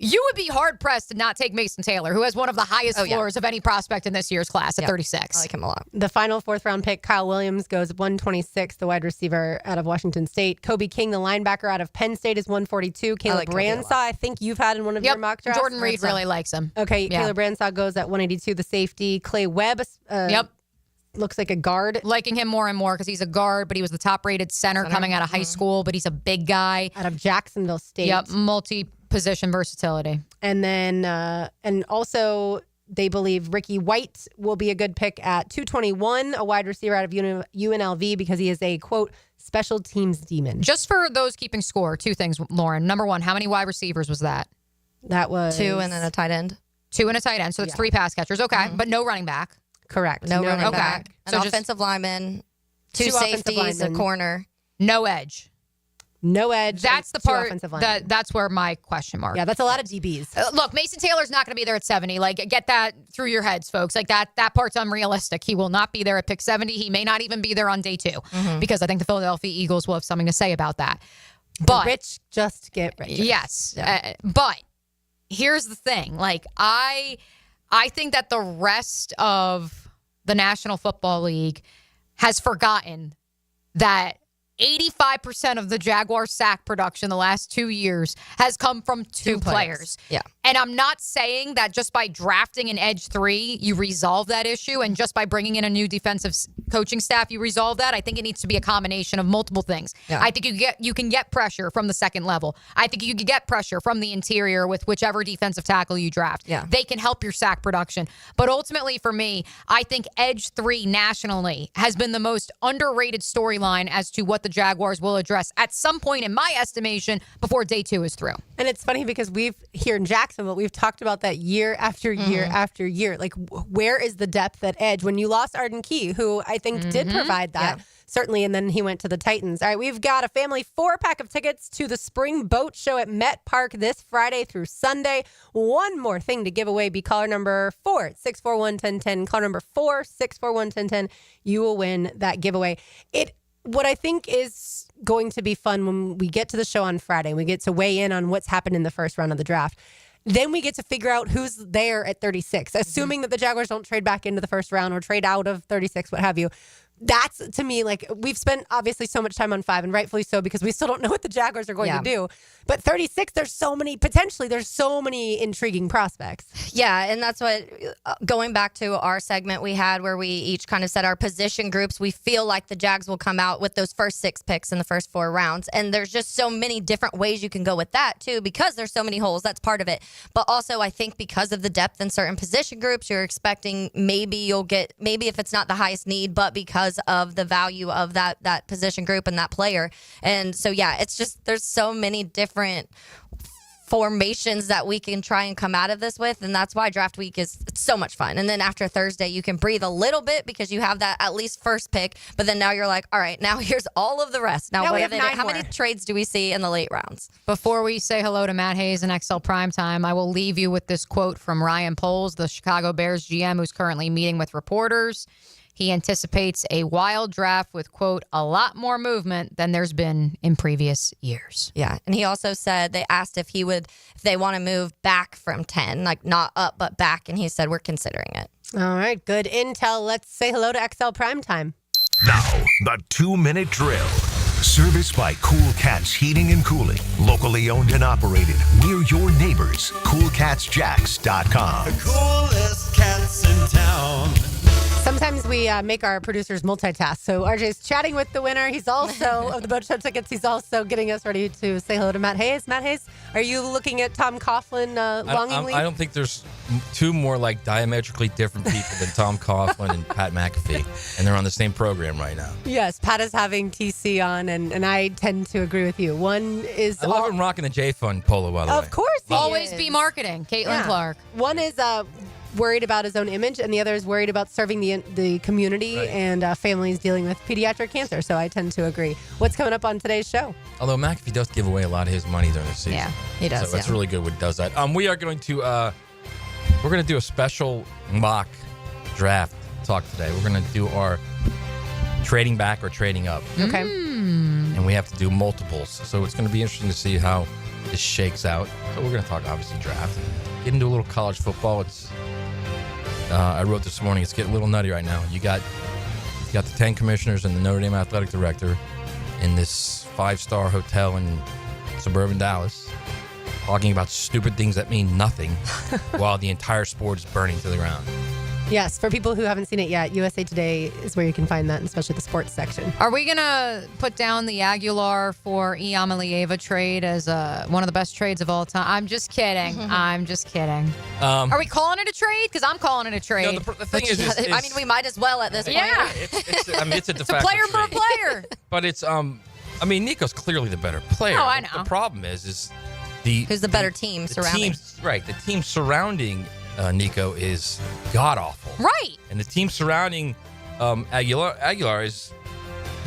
You would be hard-pressed to not take Mason Taylor, who has one of the highest floors of any prospect in this year's class at 36. I like him a lot. The final 4th-round pick, Kyle Williams, goes 126, the wide receiver out of Washington State. Kobe King, the linebacker out of Penn State, is 142. Caleb Bransaw, I think you've had in one of your mock drafts. Jordan Reed really likes him. Okay, Caleb Bransaw goes at 182, the safety. Clay Webb, looks like a guard. Liking him more and more because he's a guard, but he was the top-rated center coming out of high school, but he's a big guy. Out of Jacksonville State. Yep, multi-position versatility. And then, and also, they believe Ricky White will be a good pick at 221, a wide receiver out of UNLV because he is a, quote, special teams demon. Just for those keeping score, 2 things, Lauren. Number 1, how many wide receivers was that? That was 2 and then a tight end. 2 and a tight end, so it's 3 pass catchers. Okay, but no running back. Correct. No running back. An offensive lineman, 2 safeties, a corner. No edge. No edge. That's the part that's where my question mark. Yeah, that's a lot of DBs. Look, Mason Taylor's not going to be there at 70. Get that through your heads, folks. That part's unrealistic. He will not be there at pick 70. He may not even be there on day 2 because I think the Philadelphia Eagles will have something to say about that. But the rich just get rich. Yes. But here's the thing. I I think that the rest of the National Football League has forgotten that 85% of the Jaguars sack production the last 2 years has come from two players. Yeah. And I'm not saying that just by drafting an edge 3, you resolve that issue, and just by bringing in a new defensive coaching staff, you resolve that. I think it needs to be a combination of multiple things. Yeah. I think you can get pressure from the second level. I think you can get pressure from the interior with whichever defensive tackle you draft. Yeah. They can help your sack production. But ultimately, for me, I think edge 3 nationally has been the most underrated storyline as to what the Jaguars will address at some point, in my estimation, before day 2 is through. And it's funny because we've here in Jacksonville, we've talked about that year after year after year. Like, where is the depth at edge? When you lost Arden Key, who I think did provide that, certainly, and then he went to the Titans. All right, we've got a family 4-pack of tickets to the Spring Boat Show at Met Park this Friday through Sunday. One more thing to give away. Be caller number 4, 641-1010. Caller number 4, 641-1010. You will win that giveaway. What I think is going to be fun when we get to the show on Friday, we get to weigh in on what's happened in the first round of the draft. Then we get to figure out who's there at 36, assuming that the Jaguars don't trade back into the first round or trade out of 36, what have you. That's, to me, like, we've spent obviously so much time on 5, and rightfully so, because we still don't know what the Jaguars are going to do. But 36, there's so many intriguing prospects. Yeah, and that's what, going back to our segment we had where we each kind of said our position groups, we feel like the Jags will come out with those first 6 picks in the first 4 rounds. And there's just so many different ways you can go with that, too, because there's so many holes. That's part of it. But also, I think because of the depth in certain position groups, you're expecting maybe if it's not the highest need, but because of the value of that position group and that player. And so, yeah, it's just there's so many different formations that we can try and come out of this with, and that's why draft week is so much fun. And then after Thursday, you can breathe a little bit because you have that at least first pick, but then now you're like, all right, now here's all of the rest. Now we have 9 how more. many trades do we see in the late rounds? Before we say hello to Matt Hayes and XL Primetime, I will leave you with this quote from Ryan Poles, the Chicago Bears GM, who's currently meeting with reporters. He anticipates a wild draft with, quote, a lot more movement than there's been in previous years. Yeah. And he also said they asked if they want to move back from 10, like not up, but back. And he said, we're considering it. All right. Good intel. Let's say hello to XL Primetime. Now, the 2-minute drill. Serviced by Cool Cats Heating and Cooling. Locally owned and operated. We're your neighbors. CoolCatsJacks.com. The coolest cats in town. Sometimes we make our producers multitask. So RJ's chatting with the winner. He's also, of the Boat Show tickets, he's also getting us ready to say hello to Matt Hayes. Matt Hayes, are you looking at Tom Coughlin longingly? I don't think there's 2 more like diametrically different people than Tom Coughlin and Pat McAfee. And they're on the same program right now. Yes, Pat is having TC on, and I tend to agree with you. One is... I love him rocking the J-Fund polo, by the way. Of course he Always is. be marketing. Caitlin Clark. One is... worried about his own image, and the other is worried about serving the community and families dealing with pediatric cancer. So I tend to agree. What's coming up on today's show? Although McAfee does give away a lot of his money during the season. Yeah, he does. So it's really good when he does that. We are going to do a special mock draft talk today. We're going to do our trading back or trading up. Okay. And we have to do multiples. So it's going to be interesting to see how this shakes out. So we're going to talk, obviously, draft. Get into a little college football. I wrote this morning, it's getting a little nutty right now. You got the 10 commissioners and the Notre Dame athletic director in this 5-star hotel in suburban Dallas talking about stupid things that mean nothing while the entire sport is burning to the ground. Yes, for people who haven't seen it yet, USA Today is where you can find that, and especially the sports section. Are we going to put down the Aguilar for Iamaleava trade as one of the best trades of all time? I'm just kidding. I'm just kidding. Are we calling it a trade? Because I'm calling it a trade. No, the thing is, I mean, we might as well at this point. Yeah. It's a de It's a facto player for a trade. player. But it's, Nico's clearly the better player. Oh, I know. The problem is who's the better team surrounding? The team surrounding Nico is god awful. Right. And the team surrounding Aguilar is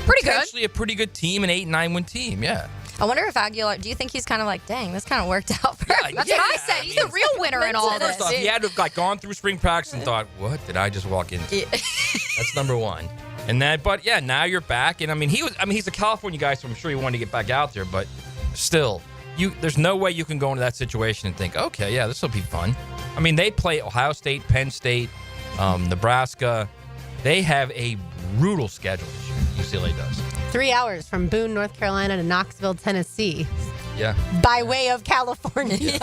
pretty good. Actually, a pretty good team, an 8-9 win team. Yeah. I wonder if Aguilar, do you think he's kind of like, dang, this kind of worked out for him? That's what I said. He's the real winner in all this. First off, he had to have gone through spring practice and thought, what did I just walk into? That's number one. And then, but yeah, now you're back. And he's a California guy, so I'm sure he wanted to get back out there. But still, there's no way you can go into that situation and think, okay, yeah, this will be fun. I mean, they play Ohio State, Penn State, Nebraska. They have a brutal schedule this year. UCLA does. 3 hours from Boone, North Carolina to Knoxville, Tennessee. Yeah. By way of California.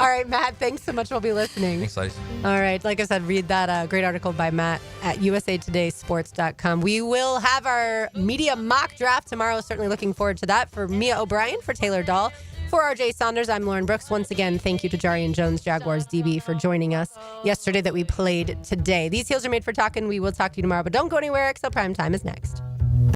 All right, Matt, thanks so much. We'll be listening. Thanks, ladies. All right, like I said, read that great article by Matt at usatodaysports.com. We will have our media mock draft tomorrow. Certainly looking forward to that. For Mia O'Brien, for Taylor Dahl, for RJ Saunders, I'm Lauren Brooks. Once again, thank you to Jarian Jones, Jaguars DB, for joining us yesterday that we played today. These heels are made for talking. We will talk to you tomorrow, but don't go anywhere. XL Prime Time is next.